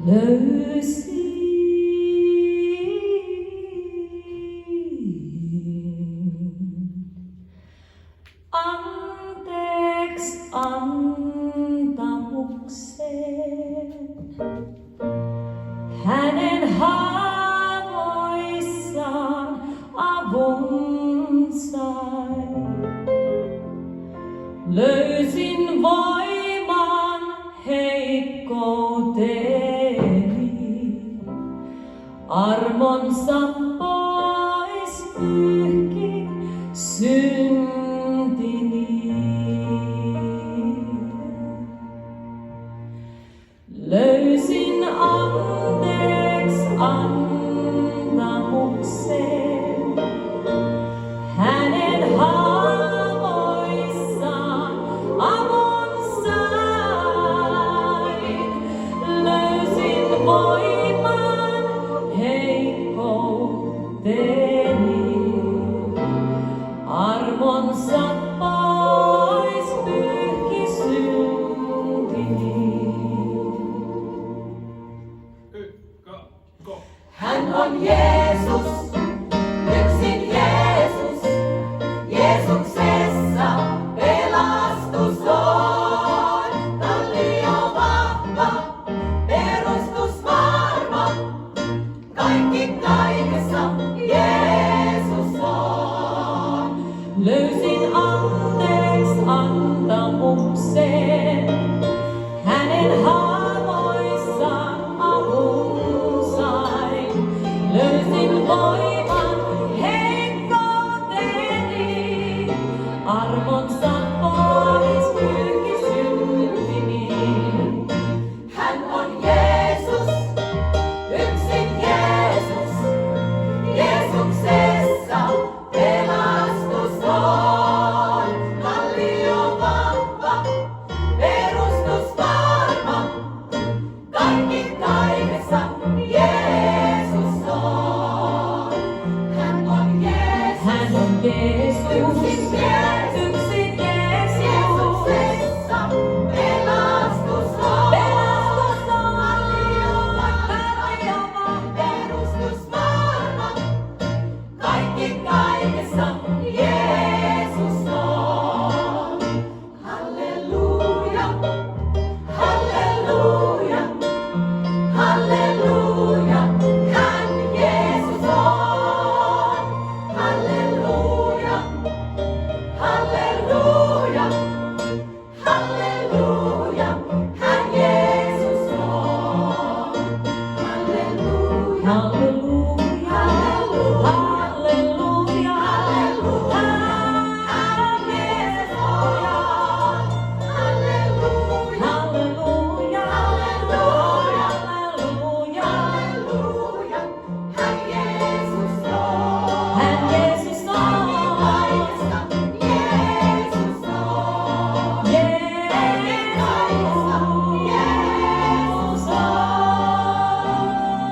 löysin. Anteeksi antamuksen hänen haavoissaan avun sain. Löysin voiman heikkouteni, armonsa pois pyyhki syntini. Löysin anteeksi antamuksen hänen haavoissaan avun sain. Löysin voiman heikkouteni, armonsa pois pyyhki syntini. Hän on Jeesus, yksin Jeesus. Jeesuksessa pelastus on. Kallio vahva, perustus varma. Kaikki kaikessa Jeesus on. Löysin anteeksi antamuksen hänen haavoissaan avun sain. Löysin voiman heikkouteni, armonsa pois pyyhki syntini. Hän on Jeesus, yksin Jeesus. Jeesuksessa pelastus on. Kallio vahva, perustus varma. Kaikki kaikessa Jeesus on. Hän on Jeesus. Hän on Jeesus. Yksin Jeesus. Yksin Jeesus. Jeesuksessa pelastus on. Pelastus on. Kallio vahva, perustus varma. Kaikki kaikessa Jeesus on. Halleluja. Halleluja. Halleluja, hän Jeesus on. Halleluja, halleluja, halleluja, hän Jeesus on. Halleluja, halleluja, halleluja, halleluja, hän Jeesus on. Halleluja, halleluja, halleluja, halleluja, halleluja, hän Jeesus on. Hän Jeesus on. Kaikesta Jeesus on. Jeesus on.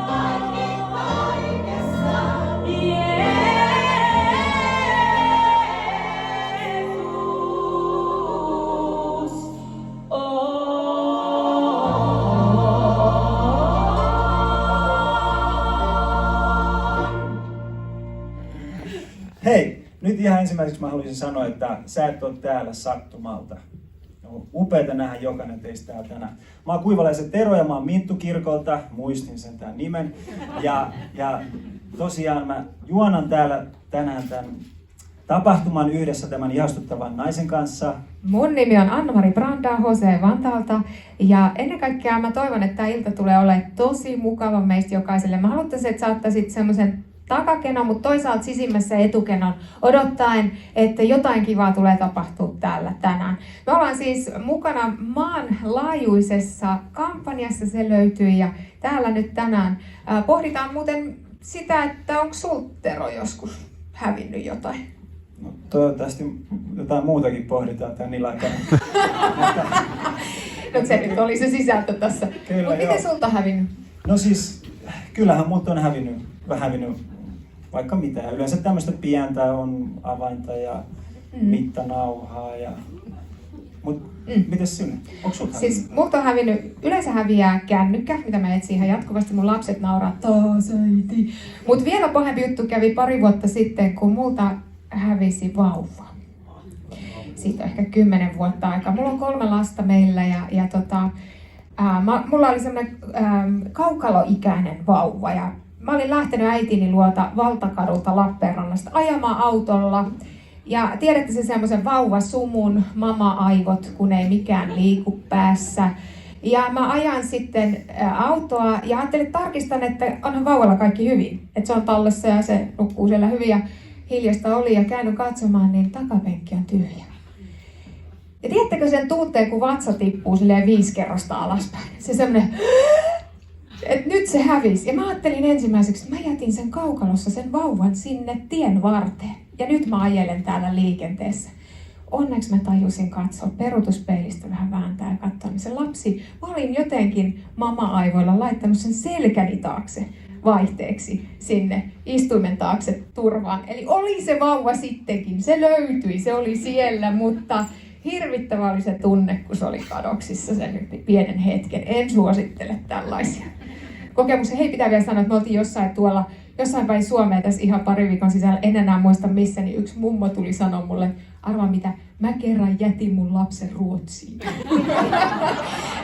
Kaikki kaikessa Jeesus on. Hei, nyt ihan ensimmäiseksi mä haluaisin sanoa, että sä et ole täällä sattumalta. On upeata nähdä jokainen teistä täällä tänään. Mä oon Kuivalaisen Tero ja mä oon Minttu kirkolta, muistin sen tämän nimen. Ja tosiaan mä juonan täällä tänään tämän tapahtuman yhdessä tämän ihastuttavan naisen kanssa. Mun nimi on Anna-Mari Branda HC Vantaalta ja ennen kaikkea mä toivon, että tämä ilta tulee olemaan tosi mukava meistä jokaiselle. Mä haluaisin, että sä ottaisit semmoisen takakenon, mutta toisaalta sisimmässä etukenon odottaen, että jotain kivaa tulee tapahtua täällä tänään. Me ollaan siis mukana maanlaajuisessa kampanjassa, se löytyy ja täällä nyt tänään pohditaan muuten sitä, että onko sulta Tero joskus hävinnyt jotain? No, toivottavasti jotain muutakin pohditaan tämän illan aikana. No se nyt oli se sisältö tässä. Kyllä, Mutta miten sulta hävinnyt? No siis, kyllähän mut on hävinnyt vaikka mitä. Ja yleensä tämmöistä pientä on avainta ja mittanauhaa. Mut Mites sinne? Onko sut Siis multa on hävinnyt, yleensä häviää kännykkä, mitä mä etsin ihan jatkuvasti. Mun lapset nauraa, taas äiti. Mut vielä pahempi juttu kävi pari vuotta sitten, kun multa hävisi vauva. Siitä on ehkä 10 vuotta aikaa. Mulla on 3 lasta meillä ja mulla oli semmoinen kaukaloikäinen vauva. Ja mä olin lähtenyt äitini luota Valtakadulta Lappeenrannasta ajamaan autolla. Ja tiedätte se semmoisen vauvasumun, mama-aivot, kun ei mikään liiku päässä. Ja mä ajan sitten autoa ja ajattelin, että tarkistan, että onhan vauvalla kaikki hyvin. Että se on tallessa ja se nukkuu siellä hyvin ja hiljasta oli ja käännyn katsomaan, niin takapenkki on tyhjä. Ja tiedättekö sen tunteen, kun vatsa tippuu silleen 5 kerrosta alaspäin? Se semmoinen, että nyt se hävisi. Ja mä ajattelin ensimmäiseksi, että mä jätin sen kaukalossa sen vauvan sinne tien varteen. Ja nyt mä ajelen täällä liikenteessä. Onneksi mä tajusin katsoa peruutuspeilistä vähän vääntää ja katsoa, niin se lapsi, mä olin jotenkin mama-aivoilla laittanut sen selkäni taakse vaihteeksi sinne istuimen taakse turvaan. Eli oli se vauva sittenkin, se löytyi, se oli siellä, mutta hirvittävä oli se tunne, kun se oli kadoksissa sen pienen hetken. En suosittele tällaisia kokemuksia. Hei, pitää vielä sanoa, että me oltiin jossain päin Suomea tässä ihan pari viikon sisällä. En enää muista missä, niin yksi mummo tuli sanoa mulle, arvaa mitä, mä kerran jätin mun lapsen Ruotsiin.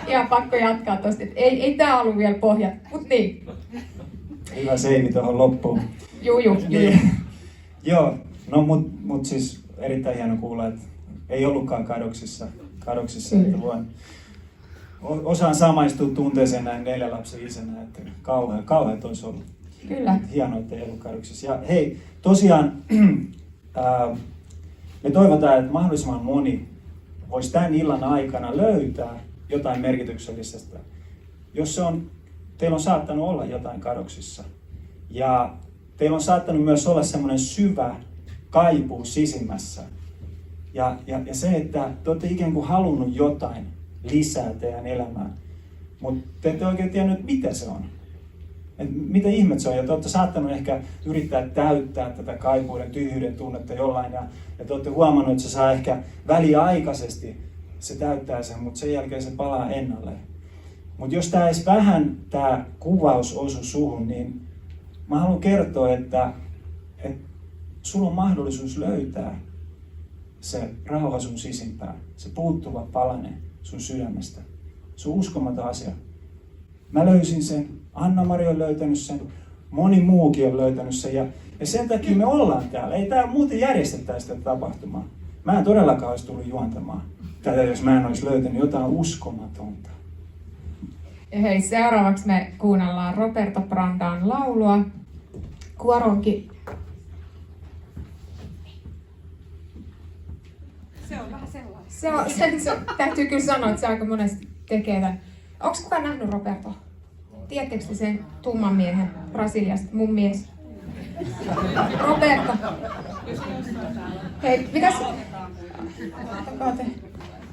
Ihan pakko jatkaa tosta, että ei tää ollut vielä pohja, mut niin. Hyvä seini tuohon loppuun. Juu. Joo, no mut siis erittäin hieno kuulla, että ei ollutkaan kadoksissa että osaan samaistua tunteeseen näin 4 lapsen isänä, että kauhean olisi ollut. Kyllä. Hienoa, että ei ollut kadoksissa. Ja hei, tosiaan me toivotaan, että mahdollisimman moni voisi tämän illan aikana löytää jotain merkityksellisestä, jos teillä on saattanut olla jotain kadoksissa. Ja teillä on saattanut myös olla semmoinen syvä kaipuu sisimmässä. Ja se, että te olette ikään kuin halunnut jotain lisää teidän elämään, mutta te ette oikein tiennyt, mitä se on. Et mitä ihmettä se on, ja te olette saattanut ehkä yrittää täyttää tätä kaipuuden, tyhjyyden tunnetta jollain, ja te olette huomannut, että se saa ehkä väliaikaisesti, se täyttää sen, mutta sen jälkeen se palaa ennalleen. Mutta jos tämä kuvaus osu suhun, niin mä haluan kertoa, että sulla on mahdollisuus löytää se rauha sun sisimpään, se puuttuva palane sun sydämestä. Se on uskomaton asia. Mä löysin sen, Anna-Mari on löytänyt sen, moni muukin on löytänyt sen ja sen takia me ollaan täällä. Ei tää muuten järjestettäisi tätä tapahtumaa. Mä en todellakaan olisi tullut juontamaan tätä, jos mä en olisi löytänyt jotain uskomatonta. Ja hei, seuraavaksi me kuunnellaan Roberto Brandan laulua. Kuoronkin. Se on vähän sellainen. Se täytyy kyllä sanoa, että se aika monesti tekee tämän. Onko kukaan nähnyt Roberto? Tiedättekö te sen tumman miehen Brasiliasta? Mun mies. Roberto. Hei, mitäs? Ottakaa te.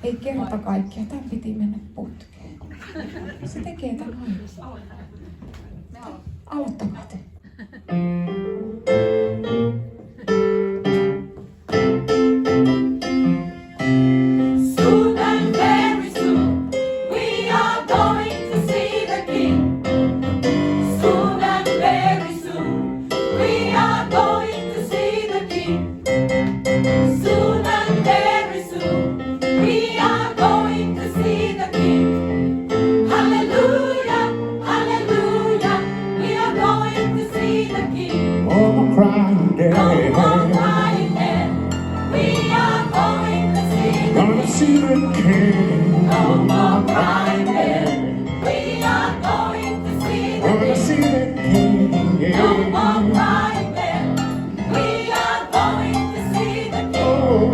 Ei kerrota kaikkia. Tää piti mennä putkeen. Se tekee tämän aina. Aloittakaa te. Soon and very soon, we are going to see the King. Soon and very soon, we are going to see the King. Soon and very soon, we are going to see the King. Hallelujah, hallelujah, we are going to see the King. Oh, crying day. No more crying then, we are going to see the Gonna see the King. No more crying then, we are going to see the Gonna King. see the King. No more crying then, we are going to see the King. Oh,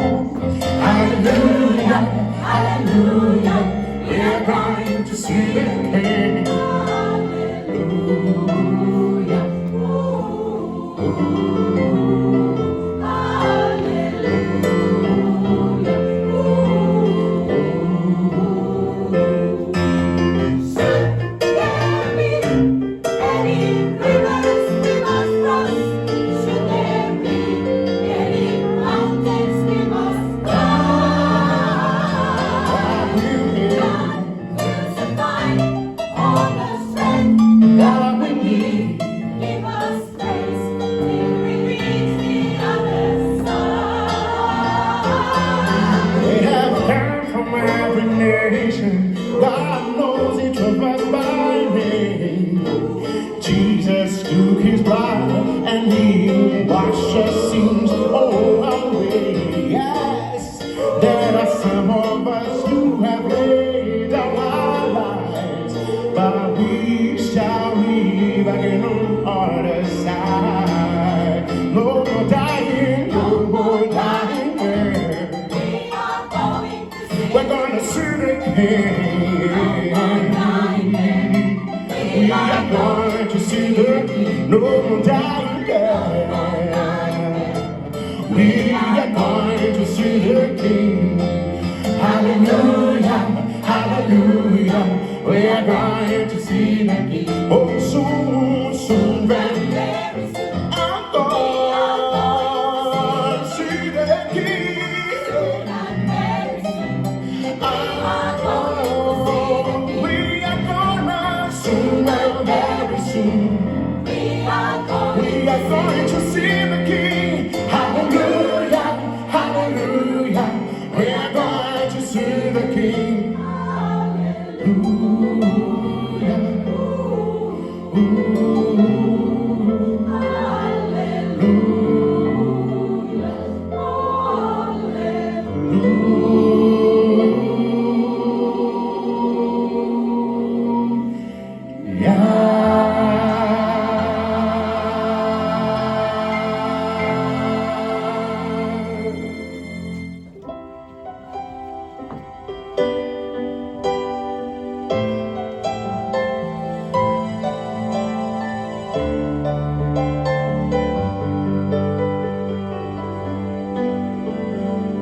hallelujah, Hallelujah, we are going to see the King. hallelujah, Should there be any rivers we must cross? Should there be any mountains we must climb? nation. God knows each of us by name. Jesus took his blood and he washed our sins all away. Yes, there are some of us who have laid down our lives, but we shall live again on other side. No more dying, no more dying. We are going to see We're gonna see the King. We are going to see the King. No more dying there. We are going to see the King. Hallelujah, hallelujah. We are going to see the King. Oh, soon, soon, very, very soon. I'm going to see the King. And very soon. We are gonna soon, very soon. We are going We are going to see the King. Hallelujah, hallelujah. We are going to see the King.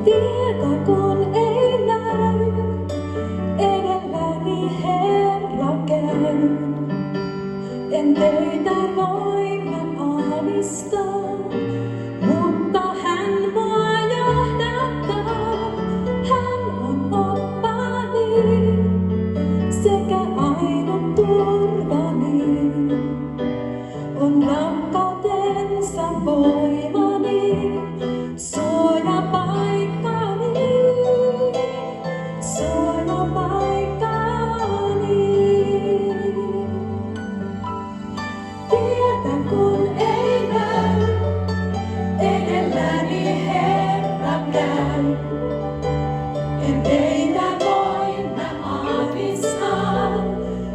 Tietä kun ei näy, edelläni Herra käy. En teitä voima aavistaa, mutta hän mua johdattaa. Hän on oppani sekä ainut turvani. On rakkautensa voimani, suojapaikkani, suojapaikkani. Tietä kun ei näy, edelläni Herra käy. En teitä voima aavistaa,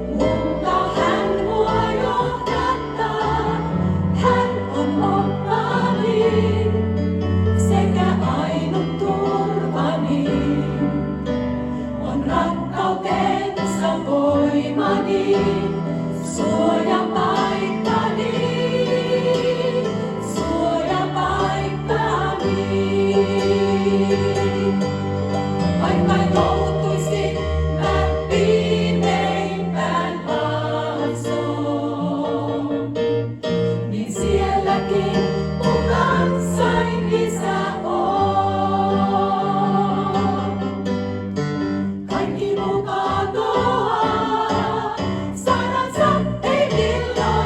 mutta hän mua johdattaa. Hän on oppani sekä ainut turvani. On rakkautensa voimani, suojapaikkani, suojapaikkani. Vaikka joutuisin mä viimeimpään laaksoon, niin sielläkin mun kanssani Isä on. Kaikki muu katoaa, sanansa ei milloin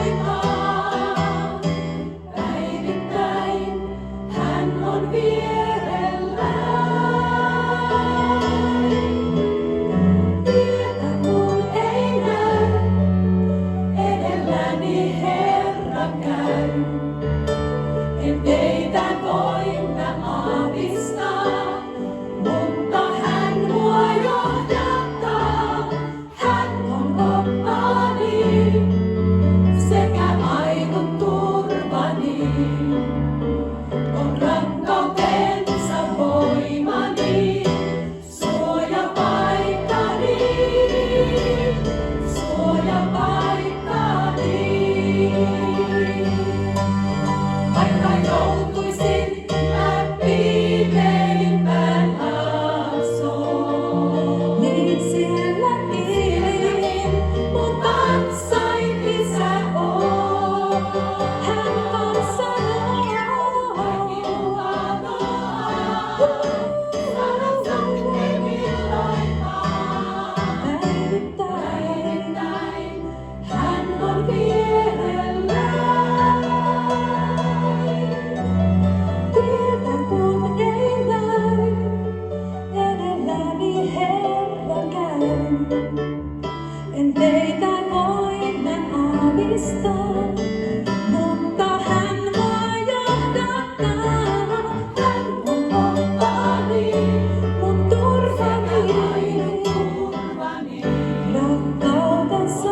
En teitä voi mä aavistaa, mutta hän mua johdattaa. Hän on voittani, mun turvani. Rakkautensa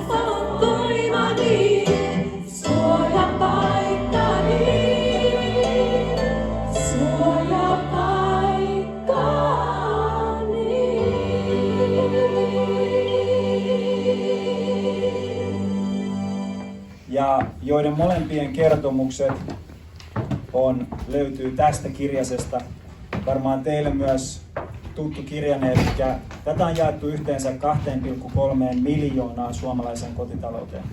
on voimani, suojapaikkani, ja joiden molempien kertomukset löytyy tästä kirjasesta. Varmaan teille myös tuttu kirjanen, eli tätä on jaettu yhteensä 2,3 miljoonaa suomalaisen kotitalouteen.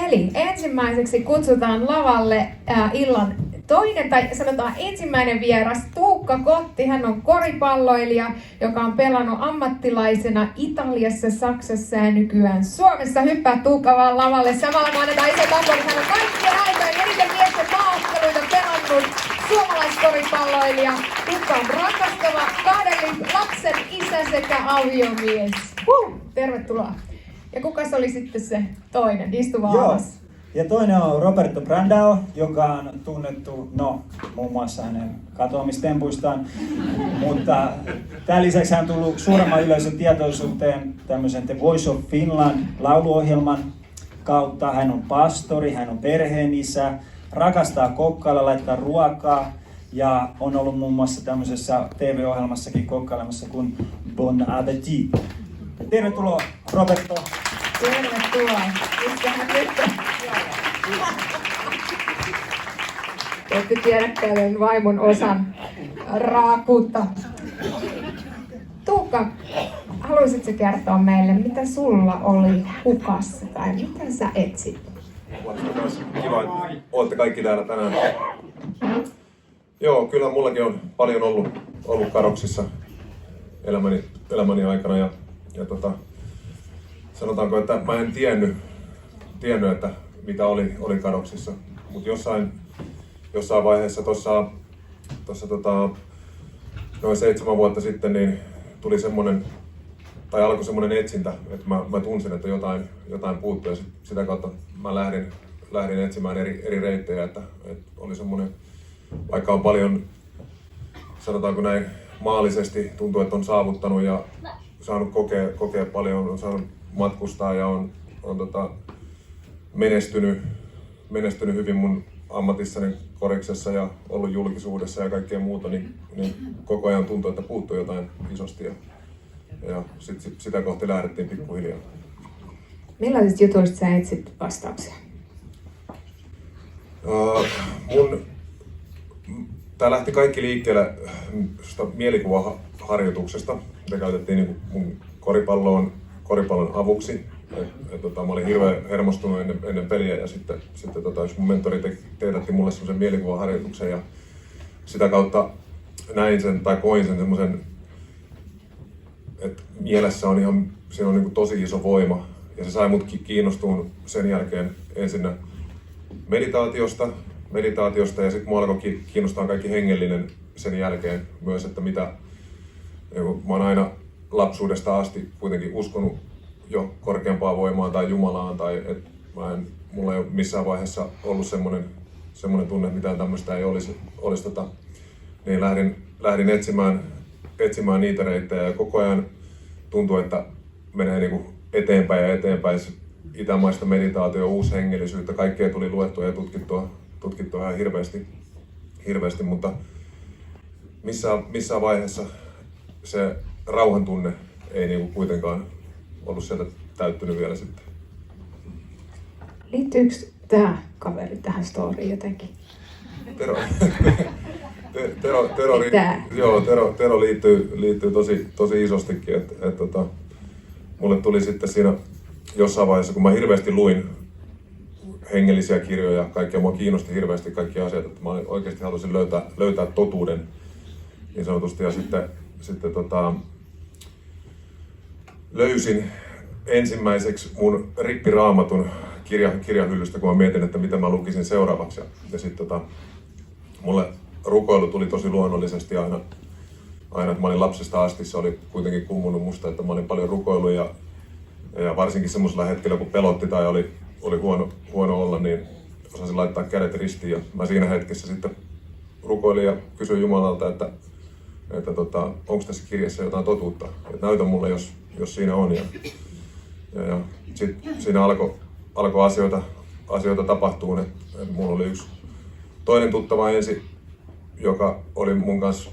Eli ensimmäiseksi kutsutaan lavalle illan toinen, tai sanotaan ensimmäinen vieras, Tuukka Kotti. Hän on koripalloilija, joka on pelannut ammattilaisena Italiassa, Saksassa ja nykyään Suomessa. Hyppää Tuukka vaan lavalle. Samalla annetaan iso tamponi. Hän on kaikkien aikojen eniten miesten maaotteluita pelannut suomalaiskoripalloilija. Tuukka on rakastava 2 lapsen isä sekä aviomies. Tervetuloa. Ja kukas oli sitten se toinen? Istu vaan alas. Ja toinen on Roberto Brandao, joka on tunnettu, muun muassa hänen katoamistempuistaan, mutta tämän lisäksi hän on tullut suuremman yleisön tietoisuuteen tämmöisen The Voice of Finland -lauluohjelman kautta. Hän on pastori, hän on perheenisä, rakastaa kokkailla, laittaa ruokaa ja on ollut muun muassa tämmöisessä TV-ohjelmassakin kokkailemassa kuin Bon Appetit. Tervetuloa, Roberto. Tervetuloa. Mistähän nyt? Te ette tiedä tämän vaimon osan raakuutta. Tuukka, haluaisitko kertoa meille, mitä sulla oli hukassa tai mitä sä etsit? Kiva, että olette kaikki täällä tänään. Joo, kyllä mullakin on paljon ollut kadoksissa elämäni aikana ja sanotaanko, että mä en tiennyt, että mitä oli kadoksissa, mutta jossain vaiheessa tuossa noin 7 vuotta sitten niin tuli alkoi semmoinen etsintä, että mä tunsin, että jotain puuttui ja sitä kautta mä lähdin etsimään eri reittejä, että oli semmoinen, vaikka on paljon, sanotaanko näin, maallisesti tuntuu, että on saavuttanut ja saanut kokea paljon, on saanut matkustaa ja on menestynyt hyvin mun ammatissani koriksessa ja ollut julkisuudessa ja kaikkea muuta, niin koko ajan tuntuu, että puuttuu jotain isosti ja sitä kohti lähdettiin pikkuhiljaa. Millaisista jutuista sä etsit vastauksia? Tää lähti kaikki liikkeelle mielikuvaharjoituksesta, mitä käytettiin niin mun koripallon avuksi. Mä olin hirveän hermostunut ennen peliä ja sitten mun mentori teetätti mulle semmoisen mielikuvaharjoituksen ja sitä kautta näin sen tai koin sen semmoisen, että mielessä on siinä on niin kuin tosi iso voima ja se sai mut kiinnostumaan sen jälkeen ensinnä meditaatiosta ja sitten mua alkoi kiinnostaa kaikki hengellinen sen jälkeen myös, että mitä mä oon aina lapsuudesta asti kuitenkin uskonut jo korkeampaan voimaan tai Jumalaan tai että mulla ei ole missään vaiheessa ollut semmoinen tunne, että mitään tämmöistä ei olisi niin lähdin etsimään niitä reittejä ja koko ajan tuntuu, että menee niinku eteenpäin ja eteenpäin. Itämaista meditaatio, uushengellisyyttä, kaikkea tuli luettua ja tutkittua ihan hirveästi, mutta missään vaiheessa se rauhan tunne ei niinku kuitenkaan ollut sieltä täyttynyt vielä sitten. Liittyykö tämä kaveri tähän storyin jotenkin? Tero liittyy tosi isostikin, että mulle tuli sitten siinä jossain vaiheessa, kun mä hirveästi luin hengellisiä kirjoja ja kaikkea, mua kiinnosti hirveästi kaikki asiat, että mä oikeasti halusin löytää totuuden niin sanotusti ja sitten löysin ensimmäiseksi mun rippiraamatun kirjahyllystä, kun mä mietin, että mitä mä lukisin seuraavaksi. Ja sitten mulle rukoilu tuli tosi luonnollisesti aina, että mä olin lapsesta asti, se oli kuitenkin kummunut musta, että mä olin paljon rukoillut ja varsinkin semmoisella hetkellä, kun pelotti tai oli huono olla, niin osasin laittaa kädet ristiin ja mä siinä hetkessä sitten rukoilin ja kysyin Jumalalta, että onko tässä kirjassa jotain totuutta, että näytä mulle, jos siinä on. Ja sitten siinä alkoi asioita tapahtuu, että mulla oli yksi toinen tuttava ensin, joka oli mun kanssa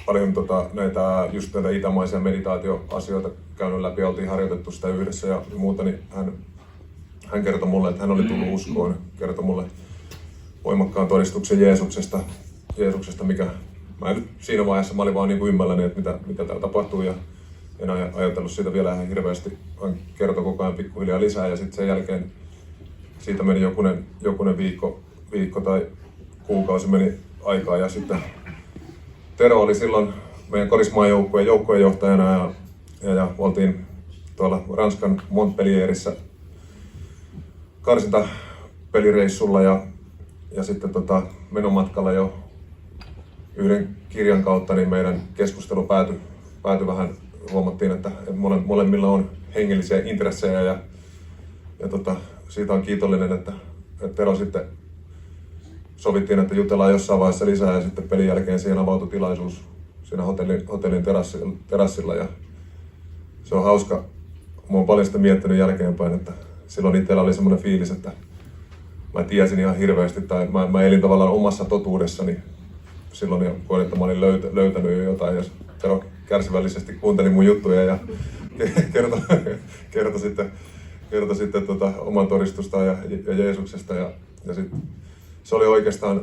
paljon näitä itämaisia meditaatioasioita käynyt läpi, oltiin harjoitettu sitä yhdessä ja muuta, niin hän kertoi mulle, että hän oli tullut uskoon, kertoi mulle voimakkaan todistuksen Jeesuksesta, mikä mä nyt siinä vaiheessa mä olin vaan niin kuin ymmälläni, että mitä täällä tapahtuu ja en ajatellut siitä vielä ihan hirveästi, vaan kertoi koko ajan pikkuhiljaa lisää ja sitten sen jälkeen siitä meni jokunen viikko tai kuukausi meni aikaa ja sitten Tero oli silloin meidän Korismaan joukkueen johtajana ja oltiin tuolla Ranskan Montpellierissä karsintapelireissulla ja sitten menomatkalla jo yhden kirjan kautta niin meidän keskustelu päätyi vähän, huomattiin, että molemmilla on hengellisiä intressejä ja siitä on kiitollinen, että Tero sitten sovittiin, että jutellaan jossain vaiheessa lisää ja sitten pelin jälkeen siihen avautui tilaisuus siinä hotellin terassilla ja se on hauska. Mä oon paljon sitä miettinyt jälkeenpäin, että silloin itsellä oli semmoinen fiilis, että mä tiesin ihan hirveästi tai mä elin tavallaan omassa totuudessani. Silloin jo koin, että mä olin löytänyt jo jotain ja Tero kärsivällisesti kuunteli mun juttuja ja kertoi sitten oman todistustaan ja Jeesuksesta ja sitten se oli oikeastaan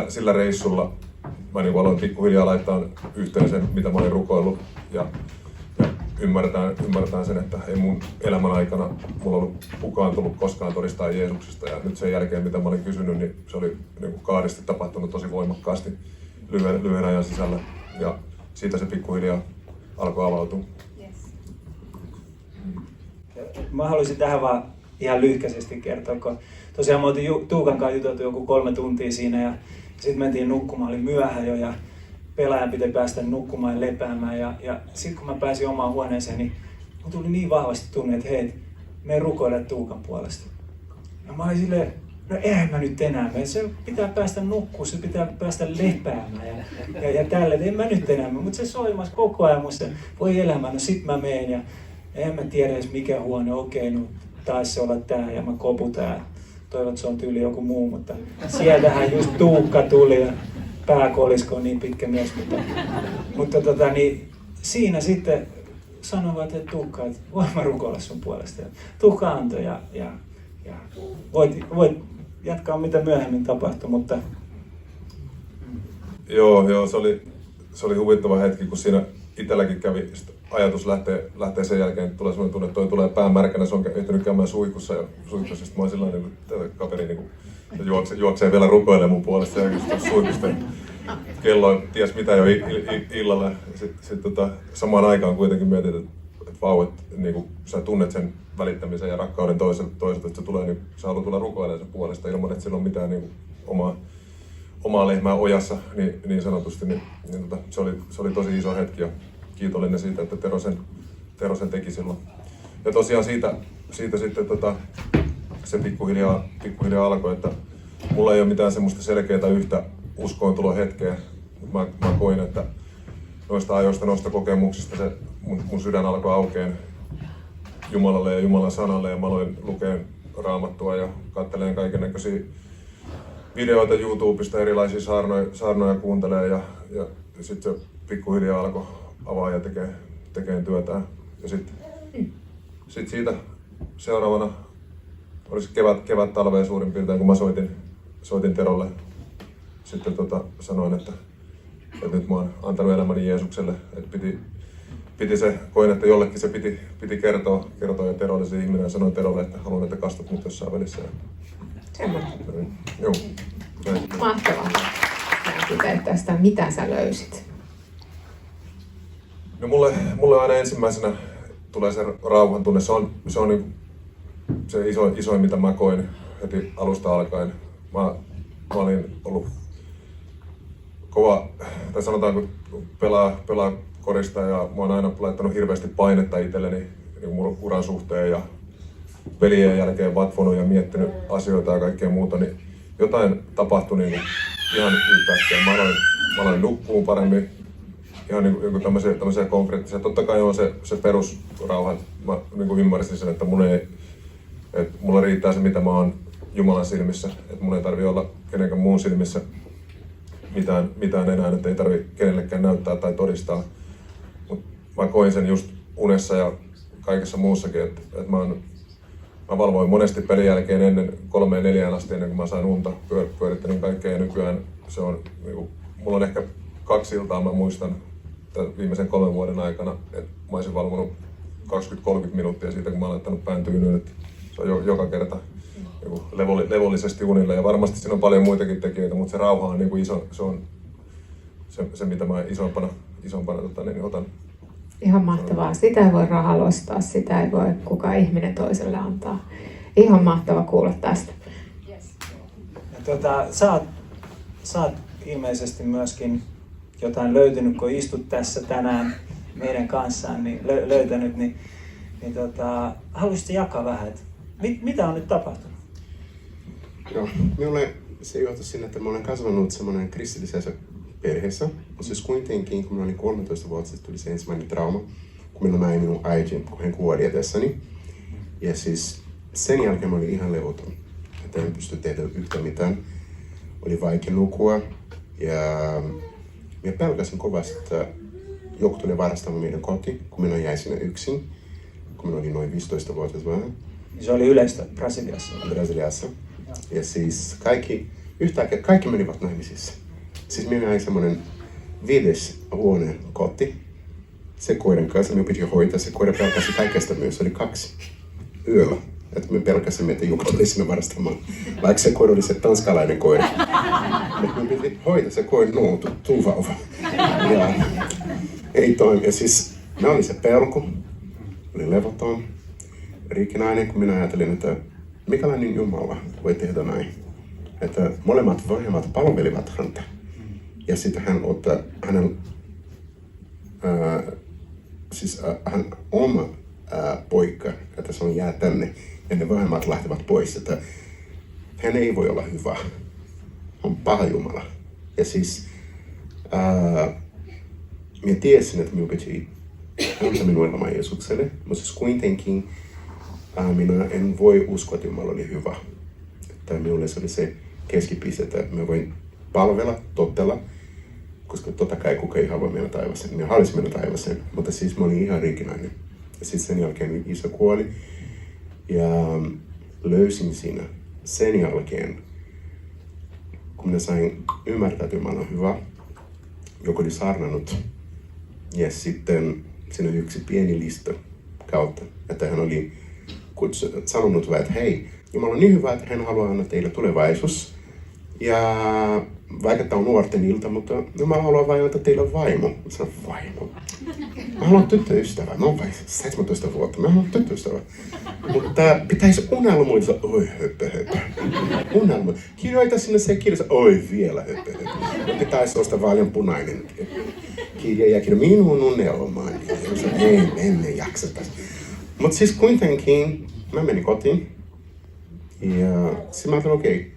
sillä reissulla, mä niin aloin pikkuhiljaa laittaa yhteen sen, mitä mä olin rukoillut ja ymmärtää sen, että ei mun elämän aikana mulla ollut kukaan tullut koskaan todistaa Jeesuksesta ja nyt sen jälkeen, mitä mä olin kysynyt, niin se oli niin kahdesti tapahtunut tosi voimakkaasti lyhyen ajan sisällä ja siitä se pikkuhiljaa alkoi avautua. Mä haluaisin tähän vaan ihan lyhkäisesti kertoa, kun tosiaan me oltiin Tuukan kanssa juteltu joku 3 tuntia siinä ja sitten mentiin nukkumaan, oli myöhä jo ja pelaajan piti päästä nukkumaan ja lepäämään ja sitten kun mä pääsin omaan huoneeseen, niin mun tuli niin vahvasti tunne, että hei, me rukoile Tuukan puolesta. Ja mä olin silleen, no eihän mä nyt enää mene, se pitää päästä nukkumaan, se pitää päästä lepäämään ja tälle, en mä nyt enää mene, mutta se soimas koko ajan musta, voi elämä, no sit mä menen ja en mä tiedä edes mikä huone, okei, no taisi se olla tää ja mä koputan ja toivon, se on tyyli joku muu, mutta sieltähän just Tuukka tuli ja pääkolisko on niin pitkä mies, mutta niin siinä sitten sanoivat, että Tuukka, että voin mä rukoilla sun puolesta. Tuukka antoi ja voit jatkaa mitä myöhemmin tapahtui, mutta... Joo, se oli huvittava hetki, kun siinä itselläkin kävi ajatus lähtee sen jälkeen, että tulee sellainen tunne, että toi tulee päämärkänä, se on ehtinyt käymään suihkussa ja sitten mä oon sellainen, että kaveri niin juoksee vielä rukoilemaan mun puolesta ja suihkusta. Kello on ties mitä jo illalla. Sitten samaan aikaan kuitenkin mietit, että vau, että niin sä tunnet sen välittämisen ja rakkauden toiselta, että se tulee, niin sä haluat tulla rukoilemaan sen puolesta ilman, että sillä on mitään niin omaa lehmää ojassa niin sanotusti. Niin, se oli tosi iso hetki ja kiitollinen siitä, että Tero sen teki silloin. Ja tosiaan siitä sitten se pikkuhiljaa alkoi, että mulla ei ole mitään semmoista selkeää yhtä uskoontulohetkeä. Mä koin, että noista ajoista, noista kokemuksista se mun sydän alkoi aukeen Jumalalle ja Jumalan sanalle ja mä aloin lukea Raamattua ja katselen kaikennäköisiä videoita YouTubesta, erilaisia saarnoja kuuntelee ja sitten se pikkuhiljaa alkoi avaa ja tekee työtään. Ja sitten siitä seuraavana olisi kevät talvea suurin piirtein, kun mä soitin Terolle. Sitten sanoin, että nyt mä oon antanut elämäni Jeesukselle, että piti se, koin, että jollekin se piti kertoa ja Tero oli se ihminen ja sanoin Terolle, että haluan, että kastat mut jossain välissä. Semmoinen. Joo. Mahtavaa. Sä tästä, mitä sä löysit? No mulle aina ensimmäisenä tulee se rauhan tunne. Se on niin se isoin, mitä mä koin heti alusta alkaen. Mä olin ollut kova, tai sanotaanko pelaa korista ja mä oon aina laittanut hirveästi painetta itselleni niin mun uran suhteen ja pelien jälkeen vatvonut ja miettinyt asioita ja kaikkea muuta, niin jotain tapahtui niin ihan yhtäkkiä. Mä aloin nukkua paremmin, ihan niin tämmöisiä konkreettisia. Totta kai on se perusrauha, mä niin ymmärsin sen, että mulla riittää se mitä mä oon Jumalan silmissä, että mun ei tarvi olla kenenkään muun silmissä mitään enää, että ei tarvi kenellekään näyttää tai todistaa. Mut mä koin sen just unessa ja kaikessa muussakin, että mä valvoin monesti pelin jälkeen ennen 3-4 asti ennen kuin mä sain unta, pyörittelin kaikkea ja nykyään se on, niinku, mulla on ehkä 2 iltaa, mä muistan viimeisen 3 vuoden aikana, että mä olisin valvonut 20-30 minuuttia siitä, kun mä oon laittanut pään tyynyyn, että se on joka kerta levollisesti unille ja varmasti siinä on paljon muitakin tekijöitä, mutta se rauha on niinku iso, se on se mitä mä isompana niin otan. Ihan mahtavaa. Sitä ei voi rahalla ostaa, sitä ei voi kukaan ihminen toiselle antaa. Ihan mahtava kuulla tästä. Sä oot ilmeisesti myöskin jotain löytynyt, kun istut tässä tänään meidän kanssaan, niin löytänyt, niin haluaisitko jakaa vähän, että mitä on nyt tapahtunut? Joo, minulle se johtui sinne, että mä olen kasvanut semmoinen kristillisessä perheessä. Mutta siis kuitenkin, kun mä olin 13 vuotta, sitten tuli se ensimmäinen trauma, kun minä näin minun äidin, kun hän kuoli edessäni. Ja siis sen jälkeen mä olin ihan levoton, että en pysty tehdä yhtään mitään. Oli vaikea nukkua ja minä pelkäsin kovasti, että joku tuli varastamaan meidän kotiin, kun minä jäin sinne yksin, kun minä olin noin 15-vuotias vähän. Se oli yleistä Brasiliassa. Ja siis yhtäkkiä kaikki menivät naimisissa. Siis minä jäin semmoinen 5. huoneen koti. Se koiran kanssa minun piti hoitaa. Se koira pelkäsi kaikesta myös. Se oli 2 yöllä. Että me pelkäsimme, että joku tuli sinne varastamaan. Vaikka se koira oli se tanskalainen koira. Mutta minun piti hoitaa se koira. No, tuu vauva. Ja ei toimi. Ja siis ne oli se pelko. Oli levoton. Rikkinäinen, kun minä ajattelin, että mikälainen Jumala voi tehdä näin. Että molemmat vanhemmat palvelivat häntä. Ja sitten hän ottaa hänen hän oma poika, että se on jää tänne. Ja ne vanhemmat lähtevät pois, että hän ei voi olla hyvä. On paha Jumala. Ja siis minä tiesin, että minun piti antaa minun elämä Jeesukselle. Mutta siis kuitenkin minä en voi uskoa, että Jumala oli hyvä. Että minulle se oli se keskipiste, että mä voin palvella, tottella, koska totta kai kukaan ei halua mennä taivaaseen. Minä haluaisin mennä taivaaseen, mutta siis mä olin ihan rikkinäinen. Ja sitten sen jälkeen isä kuoli ja löysin siinä sen jälkeen, kun minä sain ymmärtää, että Jumala on hyvä, joku oli saarnannut. Ja sitten siinä oli yksi pieni lista kautta, että hän oli sanonut, että hei, Jumala on niin hyvä, että hän haluaa antaa teille tulevaisuus. Ja vaikka tämä on nuorten ilta, mutta Jumala haluaa vain antaa teille vaimo. Mä sanon, vaimo? Mä haluan tyttöystävää. Mä oon vain 17 vuotta. Mä haluan tyttöystävää. Mutta pitäisi unelmoida. Oi höpö. Unelmoida. Kirjoita sinne se kirjassa. Oi vielä höpö. Pitäisi ostaa vaaleanpunainen kirja ja kirja minun unelmaan. En jaksa tästä. Mutta siis kuitenkin mä menin kotiin. Ja sitten mä ajattelin, okei.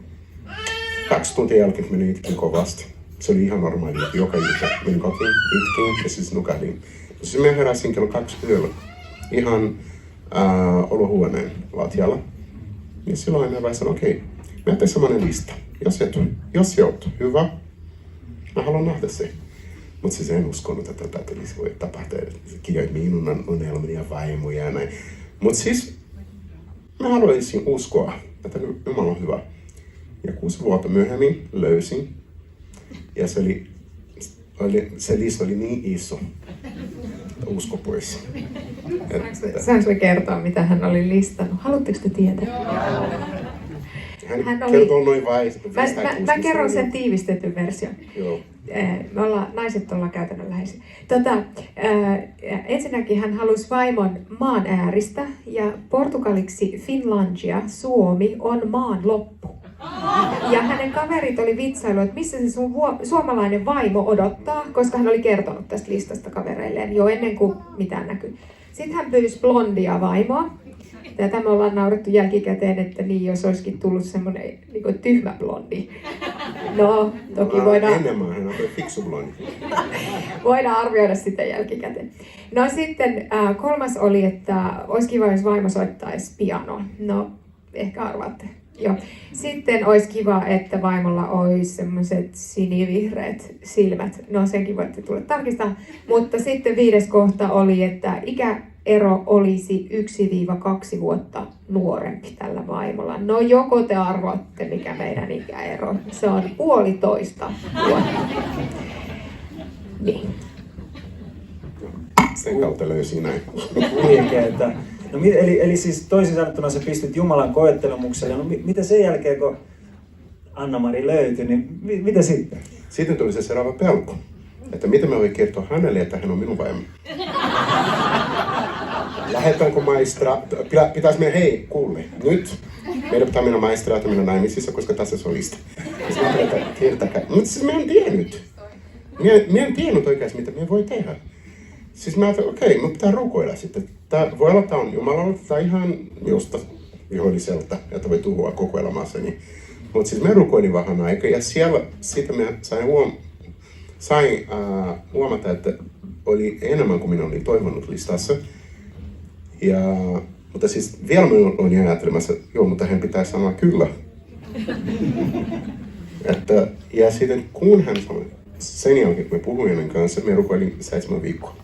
2 tuntia jälkeen menin itkin kovasti. Se oli ihan normaali. Joka ilta menin kotiin, itkin ja siis nukahdin. Siis mä heräsin kello 2 yöllä. Ihan olohuoneen lattialla. Ja silloin mä vaan sanoin, okei. Mä teen semmoinen lista. Jos joutui, hyvä. Mä haluan nähdä se. Mutta siis en uskonut, että tätä tulisi voi tapahtua. Kirjoit minun unelmani ja vaimoja ja näin. Mutta siis mä haluaisin uskoa, että Jumala on hyvä. Ja 6 vuotta myöhemmin löysin. Ja se lista oli niin iso, että usko pois. Saanko kertoa, mitä hän oli listannut? Haluatteko te tietää? Hän kertoo noin vai. Mä kerron sen tiivistetyn version. Joo. Naiset ollaan käytännönläheisiä. Ensinnäkin hän halusi vaimon maan ääristä ja portugaliksi Finlandia, Suomi, on maan loppu. Ja hänen kaverit oli vitsailu, että missä se sun suomalainen vaimo odottaa, koska hän oli kertonut tästä listasta kavereilleen jo ennen kuin mitään näkyi. Sitten hän pyysi blondia vaimoa. Tätä me ollaan naurettu jälkikäteen, että niin jos olisikin tullut semmoinen niin tyhmä blondi. No, toki voidaan... Enemmän hän on fiksu blondi. Voidaan arvioida sitä jälkikäteen. No sitten kolmas oli, että olisi kiva, jos vaimo soittaisi pianoa. No, ehkä arvaatte. Joo. Sitten olisi kiva, että vaimolla olisi semmoiset sinivihreät silmät. No, senkin voitte tulla tarkistaa. Mutta sitten 5. kohta oli, että ikäero olisi 1-2 vuotta nuorempi tällä vaimolla. No, joko te arvoatte, mikä meidän ikäero. Se on 1,5 vuotta. Niin. Sen kautta löysin näin. Huikeeta. No, eli siis toisin sanottuna sä pistit Jumalan koettelemukselle. No mitä sen jälkeen, kun Anna-Mari löytyi, niin mitä sitten? Sitten tuli se seuraava pelko. Että miten mä voin kertoa hänelle, että hän on minun vaimo. Lähdetäänkö pitäis mennä, hei, kuule, nyt meidän pitää mennä maistraata mennä naimisissa, koska tässä se on lista. Sitten mä tiedetään, mutta siis mä en tiennyt. Mä en tiennyt oikeasti, mitä mä voi tehdä. Siis mä ajattelin, okei, mä pitää rukoilla sitten. Tää voi olla, tää on Jumalalta tai ihan josta viholliselta, että voi tuhua koko elämässäni. Mutta siis mä rukoilin vähän aikaa ja siellä sitten mä sain huomata, että oli enemmän kuin minä olin toivonut listassa. Mutta siis vielä mä olin ajattelemassa, että joo, mutta hän pitää sanoa kyllä. Ja sitten kun hän sanoi, sen jälkeen kun me puhuin hänen kanssa, me rukoilin 7 viikkoa.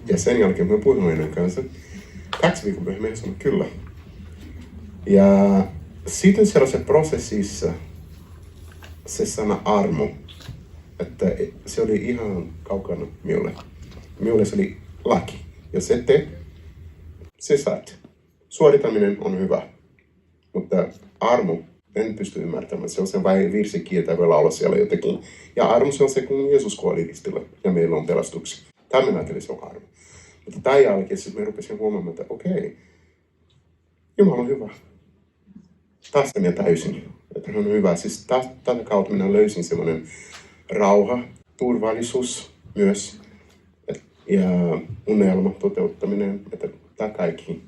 Ja sen jälkeen kun me puhuin hänen kanssa, 2 viikkoa myöhemmin hän sanoi kyllä. Ja sitten sellaisessa prosessissa se sana armo, että se oli ihan kaukana minulle. Minulle se oli laki. Jos et tee, se saat. Suoritaminen on hyvä, mutta armo en pysty ymmärtämään. Se on se vai virsikirja voi olla siellä jotenkin. Ja armo se on se, kun Jeesus kuoli ristillä ja meillä on pelastuksia. Tämä minä ajattelin, se on armo. Mutta tämän jälkeen siis me rupesin huomaamaan, että okei, Jumala on hyvä. Taas minä täysin, että hän on hyvä. Siis tätä kautta minä löysin semmoinen rauha, turvallisuus myös ja unelma toteuttaminen, että tämä kaikki.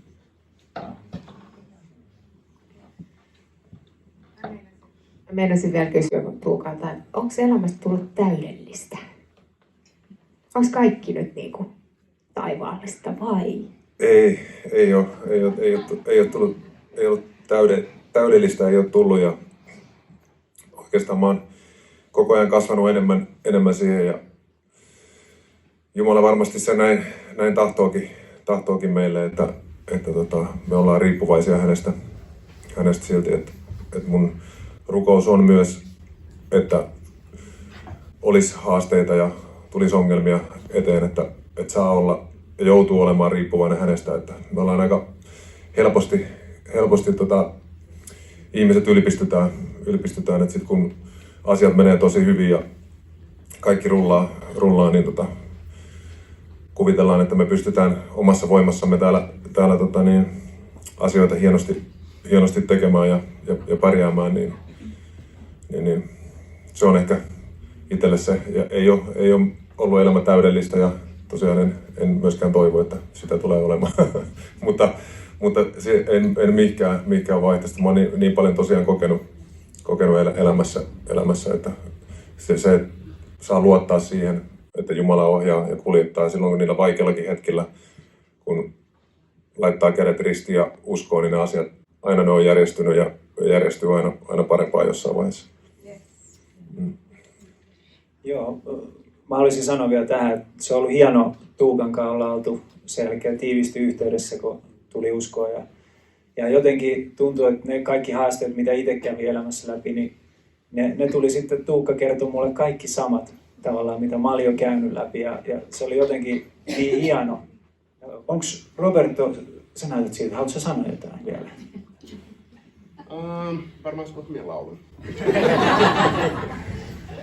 Meinasin vielä kysyä Tuukalta, että onko elämästä tullut täydellistä? Onko kaikki nyt niinku taivaallista vai? Ei ole täydellistä, ei ole tullut ja oikeastaan mä oon koko ajan kasvanut enemmän siihen ja Jumala varmasti se näin tahtookin meille, että me ollaan riippuvaisia hänestä silti, että mun rukous on myös, että olisi haasteita ja tulisi ongelmia eteen, että saa olla ja joutuu olemaan riippuvainen hänestä, että me ollaan aika helposti ihmiset ylpistytään, että sit kun asiat menee tosi hyvin ja kaikki rullaa niin kuvitellaan, että me pystytään omassa voimassamme täällä asioita hienosti tekemään ja pärjäämään, niin se on ehkä itselle se. Ja ei ole ollut elämä täydellistä ja tosiaan en myöskään toivo, että sitä tulee olemaan. mutta se en mihinkään vaihtaista. Mä oon niin paljon tosiaan kokenut elämässä, että se saa luottaa siihen, että Jumala ohjaa ja kuljettaa silloin niillä vaikeillakin hetkillä, kun laittaa kädet ristiin ja uskoo, niin ne asiat aina ne on järjestynyt ja järjestyy aina parempaa jossain vaiheessa. Yes. Joo, mä haluaisin sanoa vielä tähän, että se on ollut hieno Tuukan kanssa olla oltu sen jälkeen tiivisti yhteydessä, kun tuli uskoa. Ja jotenkin tuntuu, että ne kaikki haasteet, mitä itse kävi elämässä läpi, niin ne tuli sitten, Tuukka kertoi mulle kaikki samat tavallaan, mitä mä olin jo käynyt läpi. Ja se oli jotenkin niin hieno. Onks Roberto, sä näytät siitä, haluatko sä sanoa jotain vielä? Varmaan se minä laulan.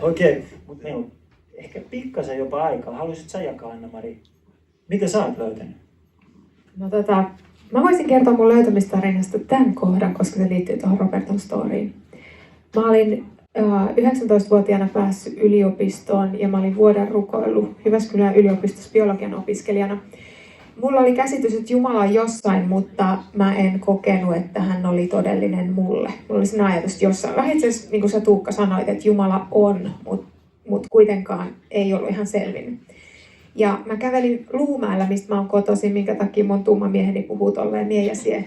Okei, mutta meillä on ehkä pikkasen jopa aikaa. Haluaisit sä jakaa, Anna-Mari? Mitä sä oot löytänyt? No mä voisin kertoa mun löytämistarinasta tämän kohdan, koska se liittyy tuohon Roberton storyin. Mä olin 19-vuotiaana päässyt yliopistoon ja mä olin vuoden rukoillut Jyväskylän yliopistossa biologian opiskelijana. Mulla oli käsitys, että Jumala on jossain, mutta mä en kokenut, että hän oli todellinen mulle. Mulla oli sen ajatus jossain. Vähän itse asiassa, niin kuin sä Tuukka sanoit, että Jumala on, mutta kuitenkaan ei ollut ihan selvinnyt. Ja mä kävelin Luumäellä, mistä mä oon kotoisin, minkä takia mun tumma mieheni puhuu tolleen mie ja sie.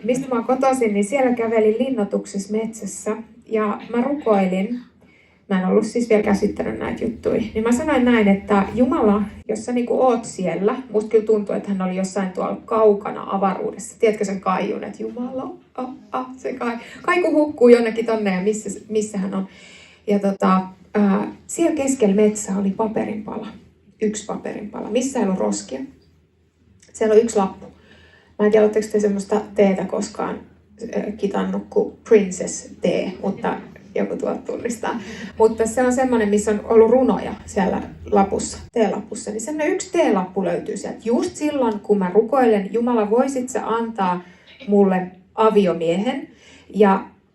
Mistä mä oon kotoisin, niin siellä kävelin linnoituksessa metsässä ja mä rukoilin. Mä en ollut siis vielä käsittänyt näitä juttuja. Niin mä sanoin näin, että Jumala, jos sä niinku oot siellä, musta kyllä tuntuu, että hän oli jossain tuolla kaukana avaruudessa. Tiedätkö sen kaijun, että Jumala, se kaiku hukkuu jonnekin tonne ja missä hän on. Ja siellä keskellä metsää oli paperinpala. Yksi paperinpala. Missä ei ollut roskia. Siellä on yksi lappu. Mä en tiedä, oletteko te semmoista teetä koskaan kitannut kuin Princess tee, mutta joku tuolta tunnistaa. Mutta se on semmoinen, missä on ollut runoja siellä lapussa, teelapussa. Niin semmoinen yksi teelappu löytyy sieltä. Just silloin, kun mä rukoilen, Jumala, voisit sä antaa mulle aviomiehen.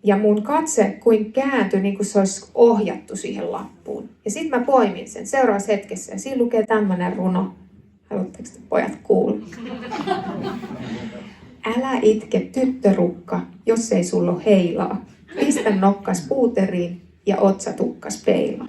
Ja mun katse kuin kääntyi, niin kuin se olisi ohjattu siihen lappuun. Ja sitten mä poimin sen seuraavassa hetkessä. Ja siinä lukee tämmöinen runo. Haluatteko te pojat kuulla? Älä itke tyttörukka, jos ei sulla ole heilaa. Pistä nokkas puuteriin ja otsatukkas peilaa.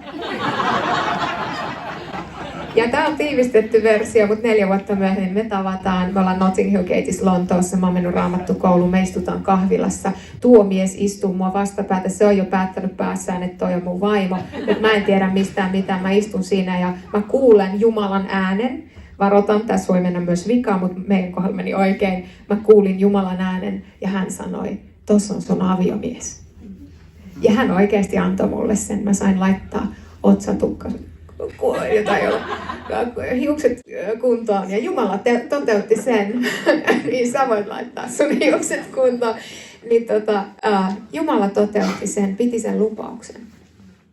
Ja tää on tiivistetty versio, mutta 4 vuotta myöhemmin me tavataan. Me ollaan Notting Hill Gateissa Lontoossa. Mä oon mennyt raamattukouluun, me istutaan kahvilassa. Tuo mies istuu mua vastapäätä. Se on jo päättänyt päässään, että toi on mun vaimo. Mutta mä en tiedä mistään mitään. Mä istun siinä ja mä kuulen Jumalan äänen. Varoitan, tässä voi mennä myös vikaan, mutta meidän kohdalla meni oikein. Mä kuulin Jumalan äänen ja hän sanoi, tossa on sun aviomies. Ja hän oikeasti antoi mulle sen. Mä sain laittaa otsatukka hiukset kuntoon ja Jumala toteutti sen. Niin sä voit laittaa sun hiukset kuntoon. Niin Jumala toteutti sen, piti sen lupauksen.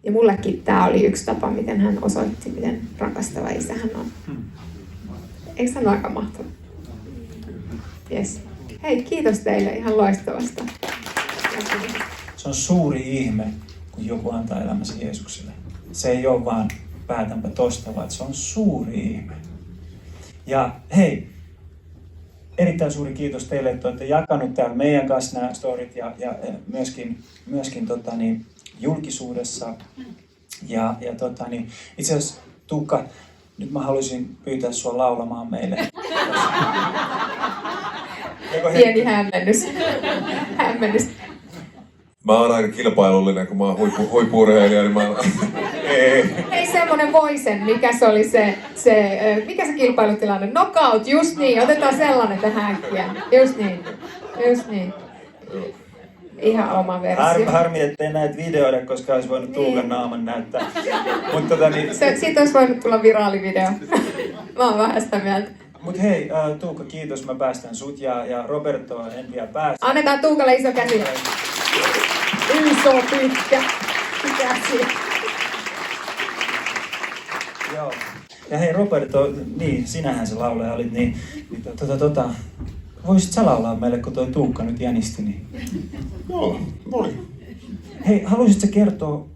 Ja mullekin tää oli yksi tapa, miten hän osoitti, miten rakastava isä hän on. Eikö se ole aika mahtavaa? Yes. Hei, kiitos teille ihan loistavasta. Se on suuri ihme, kun joku antaa elämänsä Jeesukselle. Se ei ole vaan päätänpä tosta, vaan se on suuri ihme. Ja hei, erittäin suuri kiitos teille, että olette jakanut täällä meidän kanssa nämä storit ja myöskin julkisuudessa. Itse asiassa Tuukka, nyt mä haluaisin pyytää sua laulamaan meille. Pieni hämmennys. Mä oon aika kilpailullinen, kun mä oon huippu-urheilija, niin Hei, semmonen voisen, mikä se oli mikä se kilpailutilanne? Knockout, just niin, otetaan sellainen tähän äkkiä. Just niin. Ihan oma versio. Harmi, ettei näitä videoida, koska olisi voinut Tuukan naaman näyttää. Mutta Siitä olisi voinut tulla viraalivideo. Mä oon vähän sitä mieltä. Mut hei, Tuukka, kiitos. Mä päästän sut ja Roberto en vielä päästä. Annetaan Tuukalle iso käsi. Iso pitkä käsi. Joo. Ja hei Roberto, niin sinähän se laulaja olit, voisit sä laulaa meille, kun toi Tuukka nyt jänisti? Niin. Joo, voi. Hei, haluaisitko kertoa,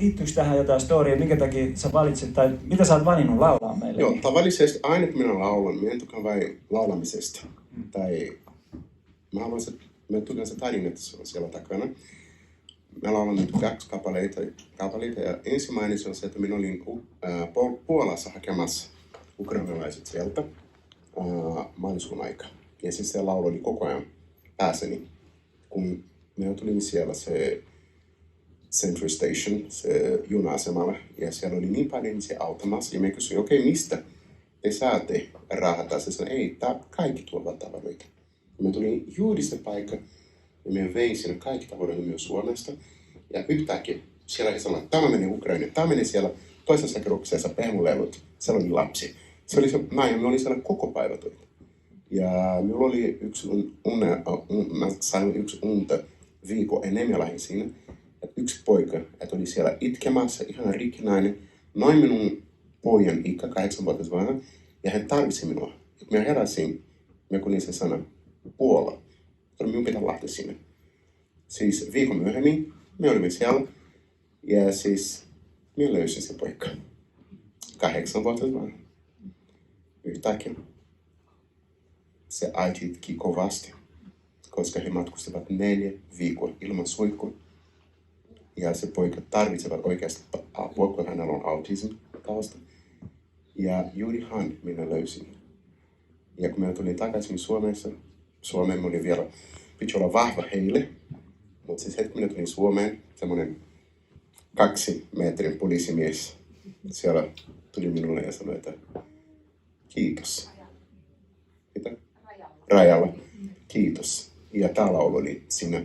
liittyykö tähän jotain storia, minkä takia sä valitsit, tai mitä sä oot valinnut laulaa meille? Joo, tavallisesti aina kun minä laulan, minä en tykkää vain laulamisesta. Tai mä tykkään se tarina, että se on siellä takana. Mä laulan nyt 2 kappaleita ja ensimmäinen se on se, että minä olin Puolassa hakemassa ukrainalaiset sieltä maaliskuun aikaa. Ja siis se laulu oli koko ajan päässäni. Kun minä tulin siellä se Central Station, se juna-asemalla, ja siellä oli niin paljon ihmisiä auttamassa, ja minä kysyin, okei, mistä te saatte rahata? Se sanoi, ei, kaikki tuovat tavaroita. Ja minä tulin juuri se paikka, ja minä vein sinne kaikki tavaroita myös Suomesta, ja yhtäkkiä siellä ei sanonut, tämä menee Ukraina, tämä menee siellä toisessa kerroksessa pehmulelut, siellä oli lapsi. Se oli se nainen, minä olin siellä koko päivä töitä. Ja minulla oli mä sain yksi unta viikon ennen minä lähdin siinä. Yksi poika, että oli siellä itkemässä, ihan rikkinäinen, noin minun pojan ikä, 8-vuotias vanha, ja hän tarvitsi minua. Minä heräsin, minä kuulin sen sanan, Puola. Minun pitää lähteä sinne. Siis viikon myöhemmin me olimme siellä ja siis minä löysin se poika. 8-vuotias vaan. Yhtäkkiä. Se äititki kovasti, koska he matkustivat 4 viikkoa ilman suihkua. Ja se poika tarvitsevat oikeasti apua, kun hänellä on autism-tausta. Ja juuri hän minä löysin. Ja kun minä tulin takaisin Suomeen oli vielä, piti olla vahva heille. Mutta siis hetki minä tulin Suomeen, semmoinen 2 metrin poliisimies siellä tuli minulle ja sanoi, että kiitos. Mitä? Rajalla. Kiitos. Ja tämä laulu oli siinä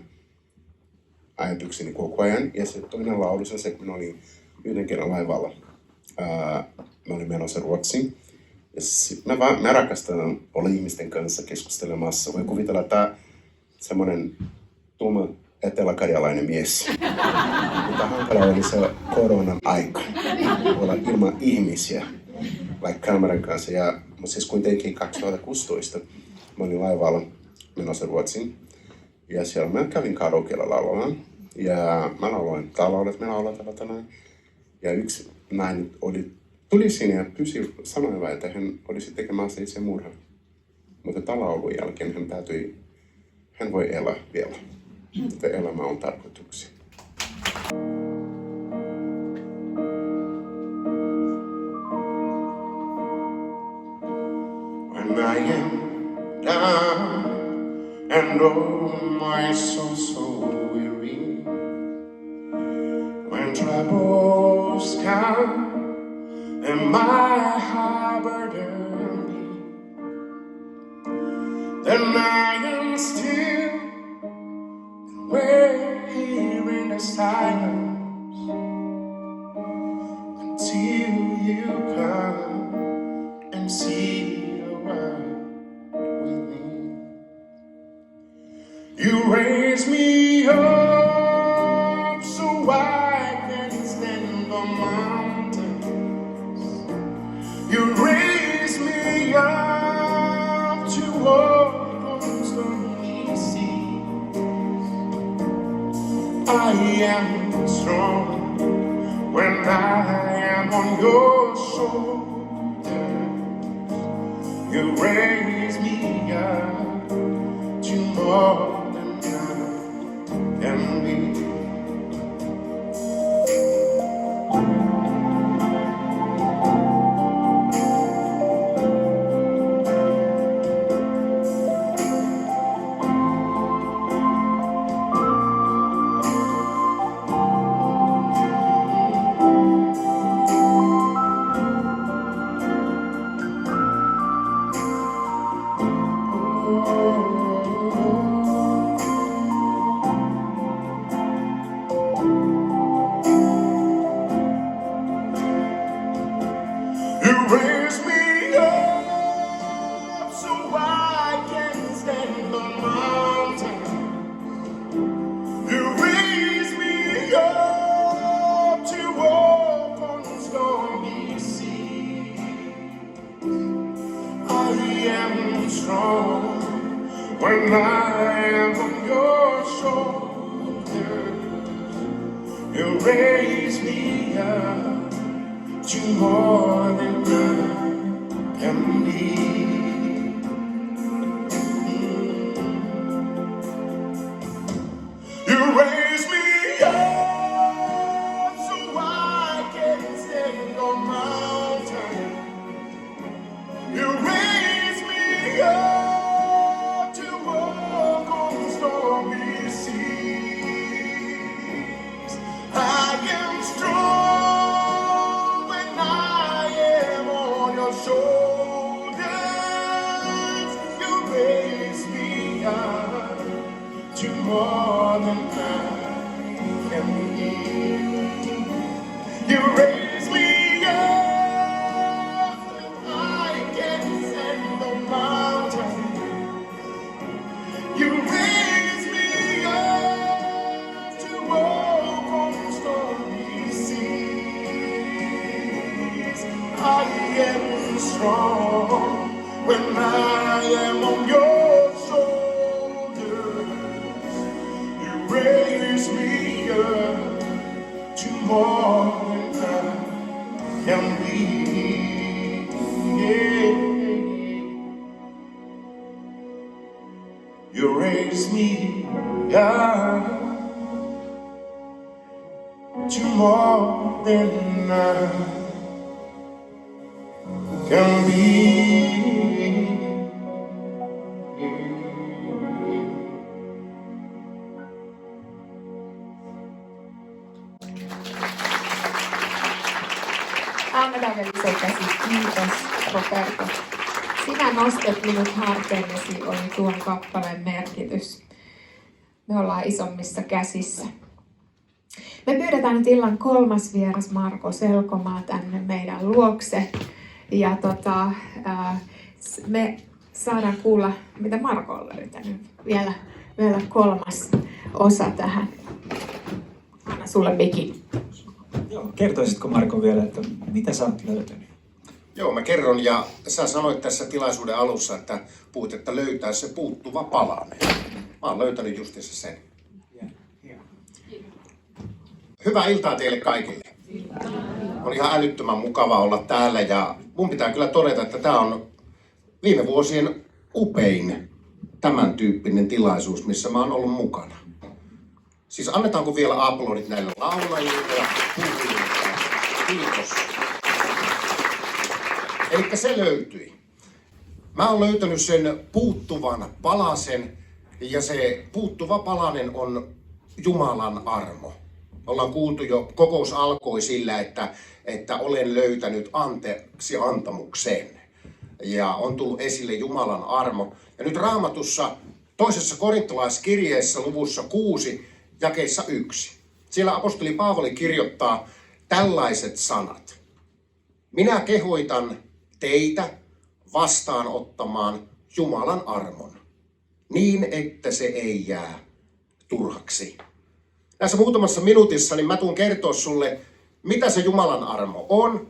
ajatukseni koko ajan. Ja se toinen laulu, se kun minä olin yhden kerran laivalla. Mä olin menossa Ruotsiin. Ja mä rakastan olla ihmisten kanssa keskustelemassa. Voi kuvitella, että tämä semmoinen tumma eteläkarjalainen mies. Mutta hankala oli se koronan aika. Olla ilman ihmisiä, vaikka kameran kanssa. Mutta siis kuitenkin 2016 mä olin laivalla menossa Ruotsiin. Ja siellä mä kävin karaokeella laulamaan. Ja mä lauloin talaudet, me lauletaan tänään. Ja yksi nainen tuli sinne ja pyysi sanoa, että hän olisi tekemässä itse murhan. Mutta tämän laulun jälkeen hän voi elää vielä. Että elämä on tarkoituksia. When I am down and oh my soul so weary, when troubles come and my heart burden me, then I am still and wait here in the silence until you come and see the world with me. You raise me up so I can stand on mountains. You raise me up to walk on stormy seas. I am strong when I am on your shoulders. You raise me up to more than I can be. You raise me up so I can stand on mountains. You raise me up to walk on stormy seas. I am strong when I am on your shoulders. You raise me up to more than I can be. You raise me up so I can stand on mountains. You raise me up to walk on stormy seas. I am strong when I am on your shoulders. You raise me up to more than I can be. You raise me up and I can stand on mountains. You raise me up to walk on stormy seas. I am strong when I am on your shoulders. You raise more than I can be. Yeah. You raise me up to more than I can be. Annetaan vielä iso käsi. Kiitos, Roberto. Sinä nostet minut harteillesi, oli tuon kappaleen merkitys. Me ollaan isommissa käsissä. Me pyydetään nyt illan kolmas vieras Marko Selkomaa tänne meidän luokse. Ja me saadaan kuulla, mitä Marko on löytänyt. Vielä kolmas osa tähän. Anna sulle mikin. Joo, kertoisitko Marko vielä, että mitä sä oot löytänyt? Joo, mä kerron, ja sä sanoit tässä tilaisuuden alussa, että puhut, että löytää se puuttuva palanen. Mä oon löytänyt justiinsa sen. Hyvää iltaa teille kaikille. On ihan älyttömän mukava olla täällä, ja mun pitää kyllä todeta, että tää on viime vuosien upein tämän tyyppinen tilaisuus, missä mä oon ollut mukana. Siis annetaanko vielä aplodit näille laulajille ja puhujille? Kiitos. Elikkä se löytyi. Mä oon löytänyt sen puuttuvan palasen, ja se puuttuva palanen on Jumalan armo. Ollaan kuultu jo, kokous alkoi sillä, että olen löytänyt anteeksi antamuksen. Ja on tullut esille Jumalan armo. Ja nyt Raamatussa toisessa korintolaiskirjeessä luvussa 6, jakeissa 1. Siellä apostoli Paavali kirjoittaa tällaiset sanat. Minä kehoitan teitä vastaanottamaan Jumalan armon, niin että se ei jää turhaksi. Näissä muutamassa minuutissa niin mä tuun kertoa sulle, mitä se Jumalan armo on,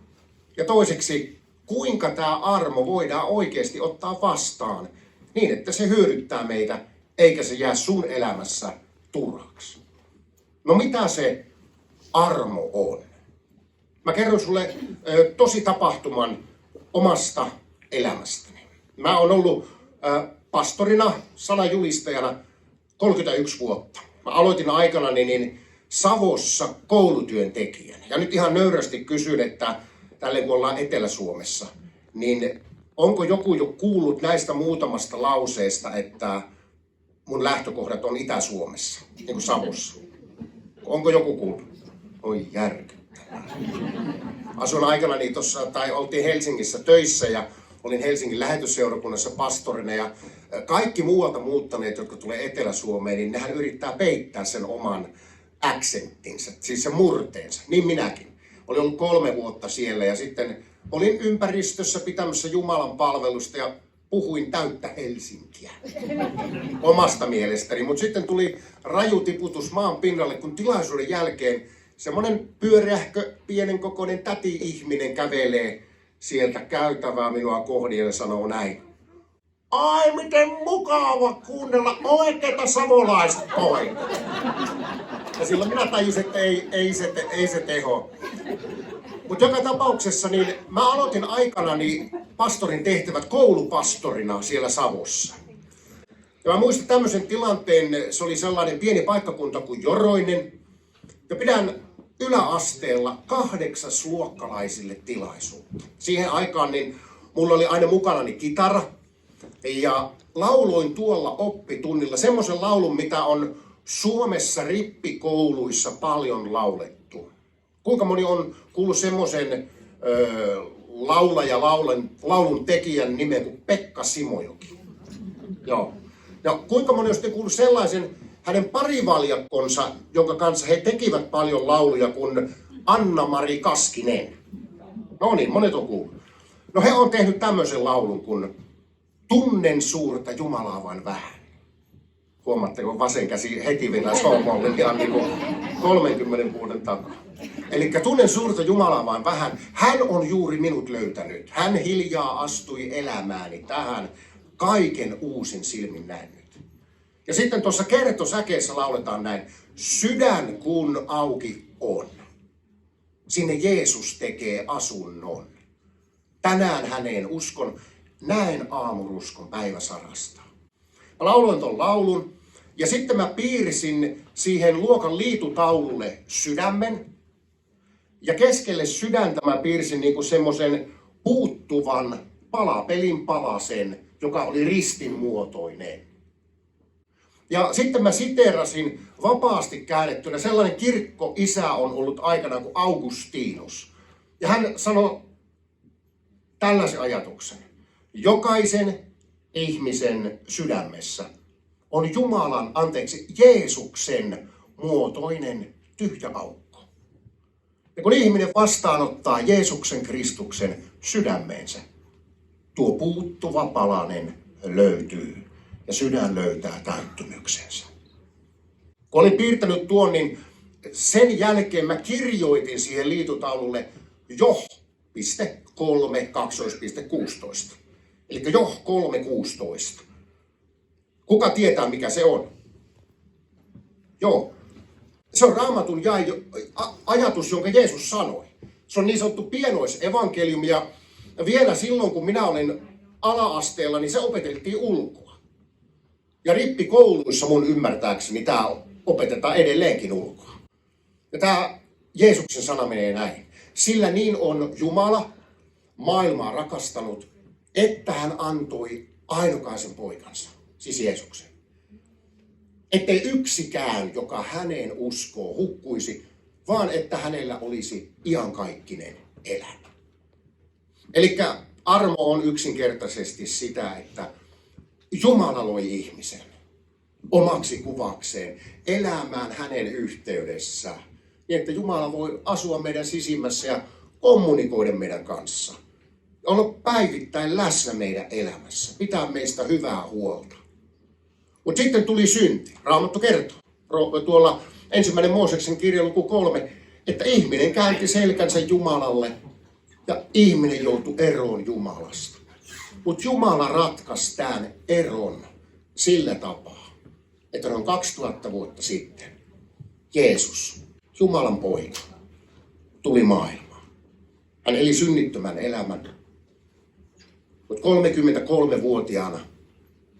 ja toiseksi, kuinka tämä armo voidaan oikeasti ottaa vastaan, niin että se hyödyttää meitä, eikä se jää sun elämässä turhaksi. No mitä se armo on? Mä kerron sulle tosi tapahtuman omasta elämästäni. Mä oon ollut pastorina, sanajulistajana 31 vuotta. Mä aloitin aikanani niin Savossa koulutyöntekijänä. Ja nyt ihan nöyrästi kysyn, että tälle kun ollaan Etelä-Suomessa, niin onko joku jo kuullut näistä muutamasta lauseesta, että mun lähtökohdat on Itä-Suomessa, niin kuin Savossa? Onko joku kuullut? Oi järkyttävää. Asuin aikanani tuossa, tai oltiin Helsingissä töissä ja olin Helsingin lähetysseurakunnassa pastorina, ja kaikki muualta muuttaneet, jotka tulee Etelä-Suomeen, niin nehän yrittää peittää sen oman accenttinsa, siis sen murteensa. Niin minäkin. Olin ollut 3 vuotta siellä ja sitten olin ympäristössä pitämässä Jumalan palvelusta ja puhuin täyttä Helsinkiä omasta mielestäni. Mutta sitten tuli raju tiputus maan pinnalle, kun tilaisuuden jälkeen semmoinen pyörähkö, pienen kokoinen täti-ihminen kävelee sieltä käytävää minua kohdin ja sanoo näin. Ai miten mukava kuunnella oikeeta savolaista poikaa. Ja silloin minä tajusin, että ei se teho. Mutta joka tapauksessa niin mä aloitin aikanani pastorin tehtävät koulupastorina siellä Savossa. Ja mä muistan tämmöisen tilanteen, se oli sellainen pieni paikkakunta kuin Joroinen. Ja pidän yläasteella 8-luokkalaisille tilaisuutta. Siihen aikaan niin mulla oli aina mukanani kitara. Ja lauloin tuolla oppitunnilla semmoisen laulun, mitä on Suomessa rippikouluissa paljon laulettu. Kuinka moni on kuullut semmoisen laulun tekijän nimen kuin Pekka Simojoki? Joo. Ja kuinka moni on sitten kuullut sellaisen hänen parivaljakkonsa, jonka kanssa he tekivät paljon lauluja, kuin Anna-Mari Kaskinen? No niin, monet on kuullut. No he on tehnyt tämmöisen laulun kuin Tunnen suurta Jumalaa vain vähän. Huomaatteko, vasen käsi heti vielä sohmolle ihan niin kuin 30 vuoden takaa. Eli tunnen suurta Jumalaa vain vähän. Hän on juuri minut löytänyt. Hän hiljaa astui elämääni tähän. Kaiken uusin silmin näin nyt. Ja sitten tuossa kertosäkeessä lauletaan näin. Sydän kun auki on. sinne Jeesus tekee asunnon. Tänään häneen uskon, näen aamuruskon päiväsarasta. Mä lauloin ton laulun ja sitten mä piirsin siihen luokan liitutaululle sydämen. Ja keskelle sydäntä mä piirsin niinku semmoisen puuttuvan palapelin palasen, joka oli ristin muotoinen. Ja sitten mä siteerasin vapaasti käännettynä, sellainen kirkkoisä on ollut aikanaan kuin Augustinus. Ja hän sanoi tällaisen ajatuksen. Jokaisen ihmisen sydämessä on Jeesuksen muotoinen tyhjä aukko. Ja kun ihminen vastaanottaa Jeesuksen Kristuksen sydämeensä, tuo puuttuva palanen löytyy ja sydän löytää täyttymyksensä. Kun olin piirtänyt tuon, niin sen jälkeen mä kirjoitin siihen liitutaululle Joh.3.16. Eli Joh 3.16. Kuka tietää, mikä se on? Joo. Se on Raamatun ajatus, jonka Jeesus sanoi. Se on niin sanottu pienoisevankeliumi ja vielä silloin, kun minä olin ala-asteella, niin se opeteltiin ulkoa. Ja rippikouluissa mun ymmärtääkseni tämä opetetaan edelleenkin ulkoa. Ja tämä Jeesuksen sana menee näin. Sillä niin on Jumala maailmaa rakastanut, että hän antoi ainokaisen poikansa, siis Jeesuksen. Ettei yksikään, joka häneen uskoo, hukkuisi, vaan että hänellä olisi iankaikkinen elämä. Eli armo on yksinkertaisesti sitä, että Jumala loi ihmisen omaksi kuvakseen, elämään hänen yhteydessä, niin että Jumala voi asua meidän sisimmässä ja kommunikoida meidän kanssa. Olla päivittäin läsnä meidän elämässä, pitää meistä hyvää huolta. Mutta sitten tuli synti. Raamattu kertoo tuolla 1. Mooseksen kirja luku 3, että ihminen käänti selkänsä Jumalalle ja ihminen joutui eroon Jumalasta. Mutta Jumala ratkaisi tämän eron sillä tapaa, että noin 2000 vuotta sitten Jeesus, Jumalan poika, tuli maailmaan. Hän eli synnittömän elämän. Mutta 33-vuotiaana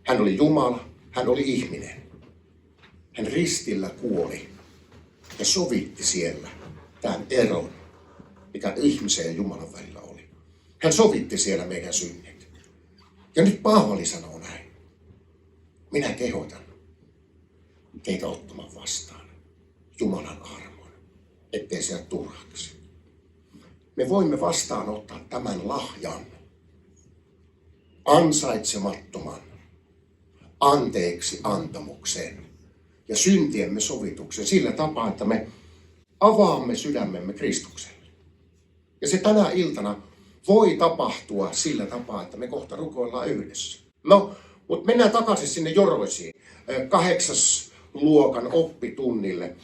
hän oli Jumala, hän oli ihminen. Hän ristillä kuoli ja sovitti siellä tämän eron, mikä ihmisen ja Jumalan välillä oli. Hän sovitti siellä meidän synnit. Ja nyt Paavali sanoo näin. Minä kehotan teitä ottamaan vastaan Jumalan armon, ettei se jää turhaksi. Me voimme vastaanottaa tämän lahjan, ansaitsemattoman anteeksi antamuksen ja syntiemme sovituksen sillä tapaa, että me avaamme sydämemme Kristukselle. Ja se tänä iltana voi tapahtua sillä tapaa, että me kohta rukoillaan yhdessä. No, mutta mennään takaisin sinne Joroisiin, 8. luokan oppitunnille.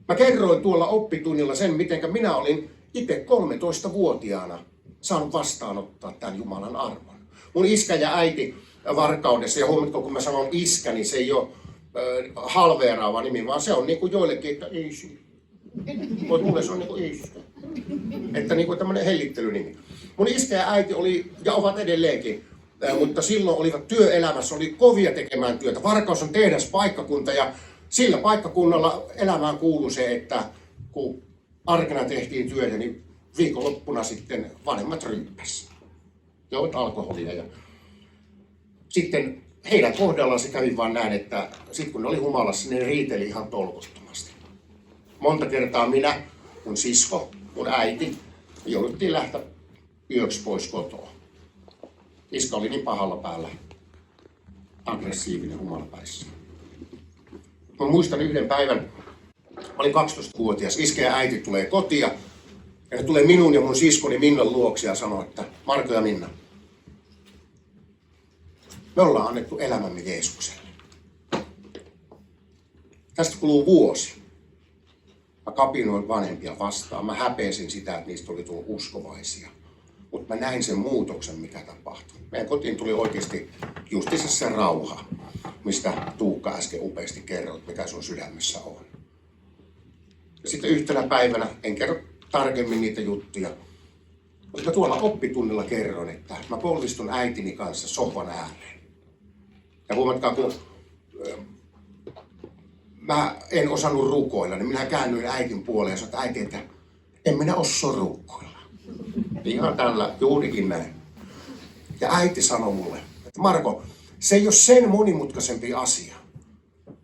Mä kerroin tuolla oppitunnilla sen, miten minä olin itse 13-vuotiaana saanut vastaanottaa tämän Jumalan armon. Mun iskä ja äiti Varkaudessa, ja huomatko, kun mä sanon iskä, niin se ei ole halveeraava nimi, vaan se on niin kuin joillekin, että isi. Mutta mulle se on niin kuin iskä. Että niin kuin tämmöinen hellittelynimi. Mun iskä ja äiti oli, ja ovat edelleenkin, mutta silloin olivat työelämässä, oli kovia tekemään työtä. Varkaus on tehdaspaikkakunta, ja sillä paikkakunnalla elämään kuului se, että kun arkena tehtiin työtä, niin viikonloppuna sitten vanhemmat ryyppäs. Joit alkoholia. Ja sitten heidän kohdallaan se kävi vaan näin, että sitten kun ne oli humalassa, niin ne riiteli ihan tolkuttomasti. Monta kertaa minä, mun sisko, mun äiti, jouduttiin lähteä yöksi pois kotoa. Iska oli niin pahalla päällä, aggressiivinen humalapäissä. Mä muistan yhden päivän, mä olin 12-vuotias, iskä ja äiti tulee kotiin ja ne tulee minun ja mun siskoni Minnan luokse ja sanoo, että Marko ja Minna, me ollaan annettu elämämme Jeesukselle. Tästä kuluu vuosi. Mä kapinoin vanhempia vastaan. Mä häpesin sitä, että niistä oli tullut uskovaisia. Mutta mä näin sen muutoksen, mikä tapahtui. Meidän kotiin tuli oikeasti justiinsa se rauha, mistä Tuukka äsken upeasti kerroit, mikä sun sydämessä on. Ja sitten yhtenä päivänä, en kerro tarkemmin niitä juttuja. Mutta mä tuolla oppitunnilla kerron, että mä polvistun äitini kanssa sohvan ääreen. Ja huomatkaa, kun mä en osannut rukoilla, niin minä käännyin äitin puoleen ja sanoin, että äiti, että en minä osaa rukoilla. Ihan tällä juurikin näin. Ja äiti sanoi mulle, että Marko, se ei ole sen monimutkaisempi asia.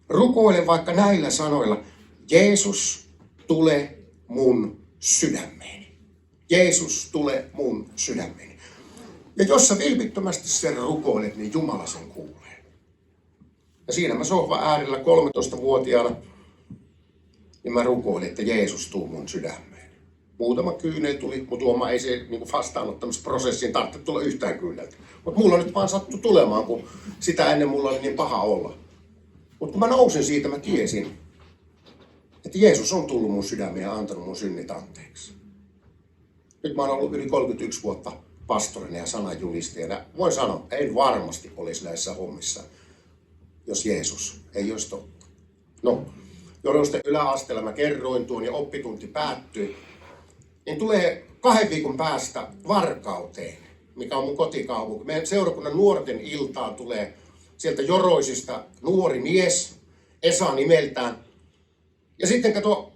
Rukoile vaikka näillä sanoilla, Jeesus, tule mun sydämeeni. Jeesus, tule mun sydämeeni. Ja jos sä vilpittömästi sen rukoilet, niin Jumala sen kuulee. Ja siinä mä sohvan äärellä 13-vuotiaana, niin mä rukoilin, että Jeesus tuu mun sydämeen. Muutama kyynel tuli, mutta huomaa ei se niin vastaanottamisprosessiin tarvitse tulla yhtään kyyneltä. Mutta mulla nyt vaan sattui tulemaan, kun sitä ennen mulla oli niin paha olla. Mutta kun mä nousin siitä, mä tiesin, että Jeesus on tullut mun sydämeen ja antanut mun synnit anteeksi. Nyt mä oon ollut yli 31 vuotta pastorina ja sananjulistajana. Voin sanoa, en varmasti olisi näissä hommissa, jos Jeesus ei olisi totta. No, jolloin sitten yläasteella mä kerroin tuon ja oppitunti päättyi, niin tulee 2 viikon päästä Varkauteen, mikä on mun kotikaupunki. Meidän seurakunnan nuorten iltaan tulee sieltä Joroisista nuori mies, Esa nimeltään. Ja sitten kato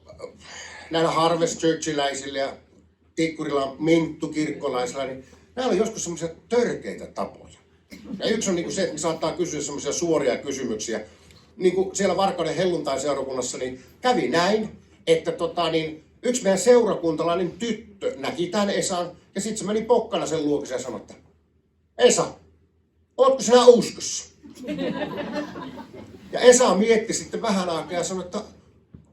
näillä Harvest Churchiläisillä ja Tikkurilan Minttu-kirkkolaisilla, niin näillä on joskus semmoisia törkeitä tapoja. Ja yksi on niin kuin se, että me saattaa kysyä semmoisia suoria kysymyksiä. Niin kuin siellä Varkauden helluntai-seurakunnassa niin kävi näin, että yksi meidän seurakuntalainen tyttö näki tämän Esan ja sitten se meni pokkana sen luokse ja sanoi, että Esa, ootko sinä uskossa? Ja Esa mietti sitten vähän aikaa ja sanoi, että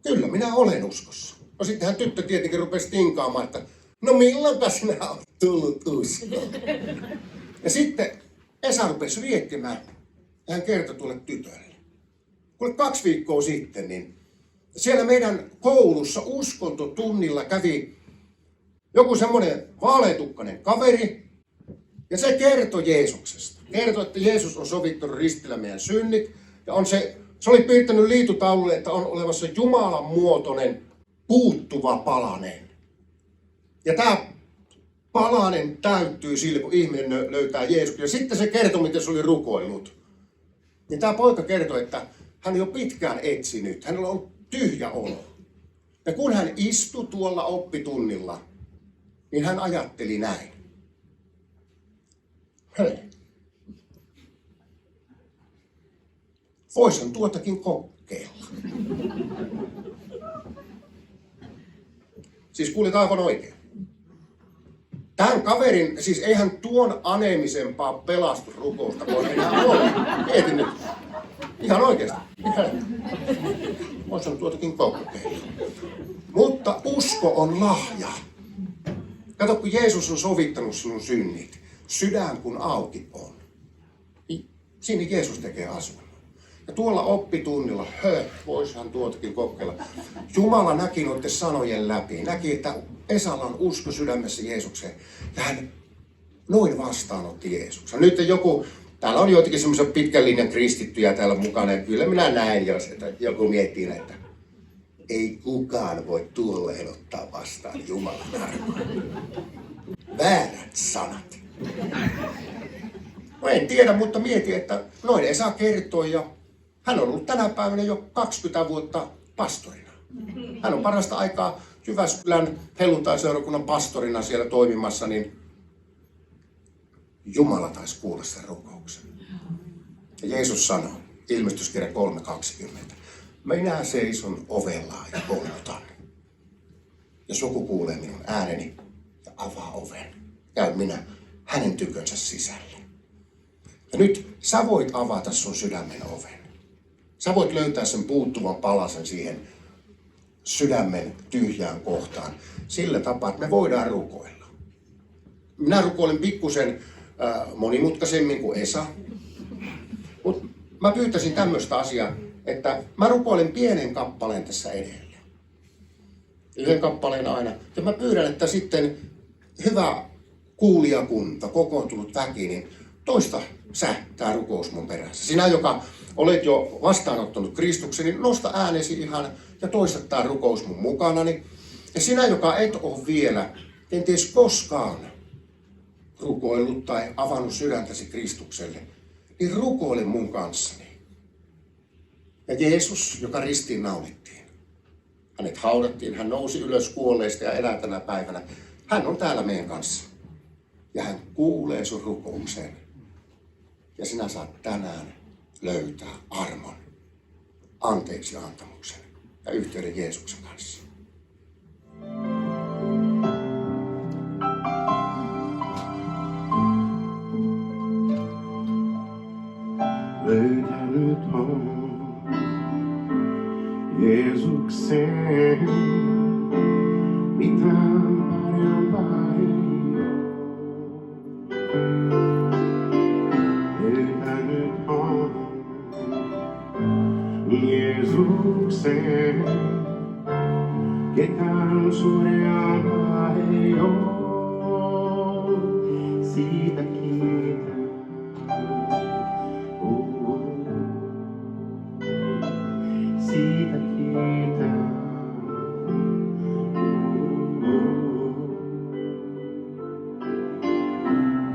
kyllä minä olen uskossa. No sitten hän tyttö tietenkin rupesi tinkaamaan, että no milloinpä sinä olet tullut uskoon? Ja sitten Esa rupesi miettimään ja hän kertoi tuolle tytölle. Kuule 2 viikkoa sitten, niin siellä meidän koulussa uskontotunnilla kävi joku semmoinen vaaleatukkainen kaveri ja se kertoi Jeesuksesta. Kertoi, että Jeesus on sovittanut ristillä meidän synnit ja se oli piirtänyt liitutaululle, että on olemassa Jumalan muotoinen puuttuva palanen. Ja tämä palanen täyttyy sille, kun ihminen löytää Jeesuksen. Ja sitten se kertoi, miten se oli rukoillut. Niin tämä poika kertoi, että hän on jo pitkään etsinyt. Hänellä on tyhjä olo. Ja kun hän istui tuolla oppitunnilla, niin hän ajatteli näin. Hei, voisin tuotakin kokeilla. Siis kuulit aivan oikein. Tämän kaverin, siis eihän tuon aneemisempaa pelastusrukousta voi enää olla. Mietin nyt. Ihan oikeasti. Voisin tuotakin kokeilla. Mutta usko on lahja. Kato, kun Jeesus on sovittanut sinun synnit, sydän kun auki on, niin siinä Jeesus tekee asunnon. Ja tuolla oppitunnilla, voisihan tuotakin kokeilla. Jumala näki noiden sanojen läpi. Näki, että Esalla on usko sydämessä Jeesukseen. Ja hän noin vastaanotti Jeesuksen. Nyt täällä on joitakin semmoisia pitkän linjan kristittyjä täällä mukana. Ja kyllä minä näen, jos että joku miettii, että ei kukaan voi tuolleen ottaa vastaan Jumalan armoa. Väärät sanat. No en tiedä, mutta mietin, että noin Esa kertoi ja hän on ollut tänä päivänä jo 20 vuotta pastorina. Hän on parasta aikaa Jyväskylän helluntai-seurakunnan pastorina siellä toimimassa, niin Jumala taisi kuulla sen rukouksen. Ja Jeesus sanoi, ilmestyskirja 3.20, minä seison ovella ja kolkutan. Jos joku kuulee minun ääneni ja avaa oven, käyn minä hänen tykönsä sisälle. Ja nyt sä voit avata sun sydämen oven. Sä voit löytää sen puuttuvan palasen siihen sydämen tyhjään kohtaan sillä tapaa, että me voidaan rukoilla. Minä rukoilen pikkusen monimutkaisemmin kuin Esa, mutta mä pyytäisin tämmöistä asiaa, että mä rukoilen pienen kappaleen tässä edellä. 1 kappaleen aina. Ja mä pyydän, että sitten hyvä kuulijakunta, kokoontunut väki, niin toista sä tää rukous mun perässä. Sinä, joka olet jo vastaanottanut Kristuksen, niin nosta äänesi ihan ja toista tää rukous mun mukanani. Ja sinä, joka et ole vielä, kenties koskaan rukoillut tai avannut sydäntäsi Kristukselle, niin rukoile mun kanssani. Ja Jeesus, joka ristiin naulittiin, hänet haudattiin, hän nousi ylös kuolleista ja elää tänä päivänä. Hän on täällä meidän kanssa. Ja hän kuulee sun rukoukseen. Ja sinä saat tänään löytää armon, anteeksi antamuksen ja yhteyden Jeesuksen kanssa. Löytänyt on Jeesuksen, mitään parempaa ei ole. Löytänyt on Jeesuksen, ketään suurempaa ei ole. Siitä kiitän. Siitä kiitän.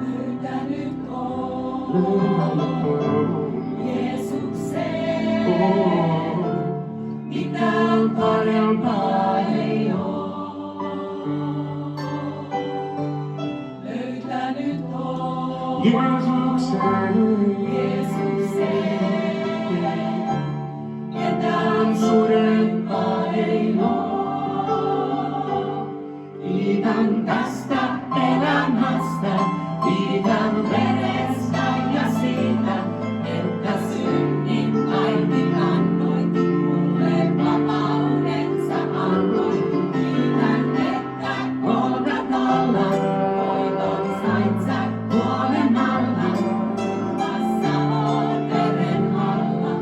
Löytänyt on Jeesuksen, mitään parempaa ei oo. Löytänyt on Jeesuksen, ketään suurempaa ei oo. Kiitän tästä elämästä, kiitän verestä ja siitä, että synnit kaikki kannoit, mulle vapaudensa annoit. Kiitän, että Golgatalla voiton sait sä kuolemalla, turvassa on veren alla.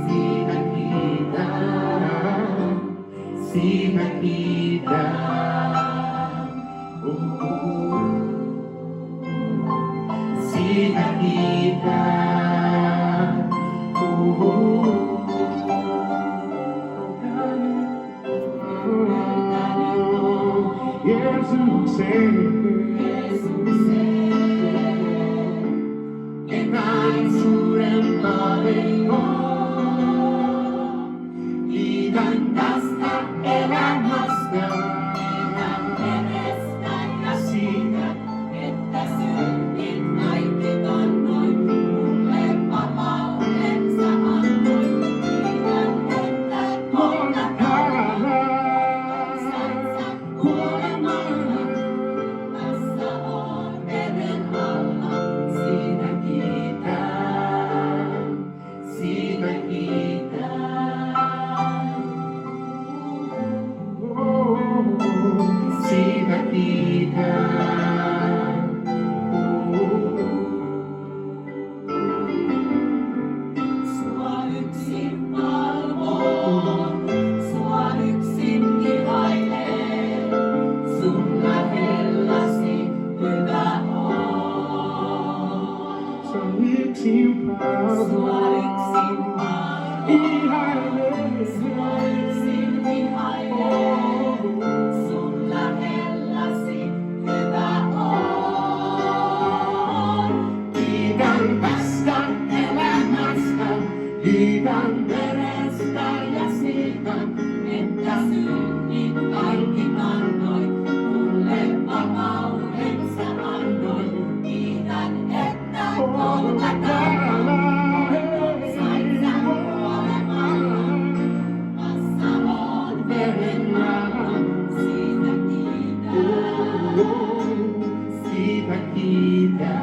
Siitä kiitän, siitä kiitän. Siitä kiitän. Jeesuksen, ketään suurempaa ei oo. Kiitän tästä elämästä, kiitän verestä ja siitä, että synnit kaikki kannoit, mulle vapaudensa annoit. Kiitän, että Golgatalla sait sä kuolemalla, tässä on veren alla. Siitä kiitän, siitä kiitän. Siitä kiitän. Sua yksin palvon, sua yksin ihailen, sun lähelläsi hyvä on. Sä yksin Sua yksin palvon, sua yksin ihailen, sun lähelläsi hyvä on. Kiitän tästä elämästä, kiitän verestä ja siitä, että synnit kaikki kannoit, mulle vapaudensa annoit. Kiitän, että Golgatalla sait sä kuolemalla, tässä on veren alla. Siitä kiitän, siitä kiitän.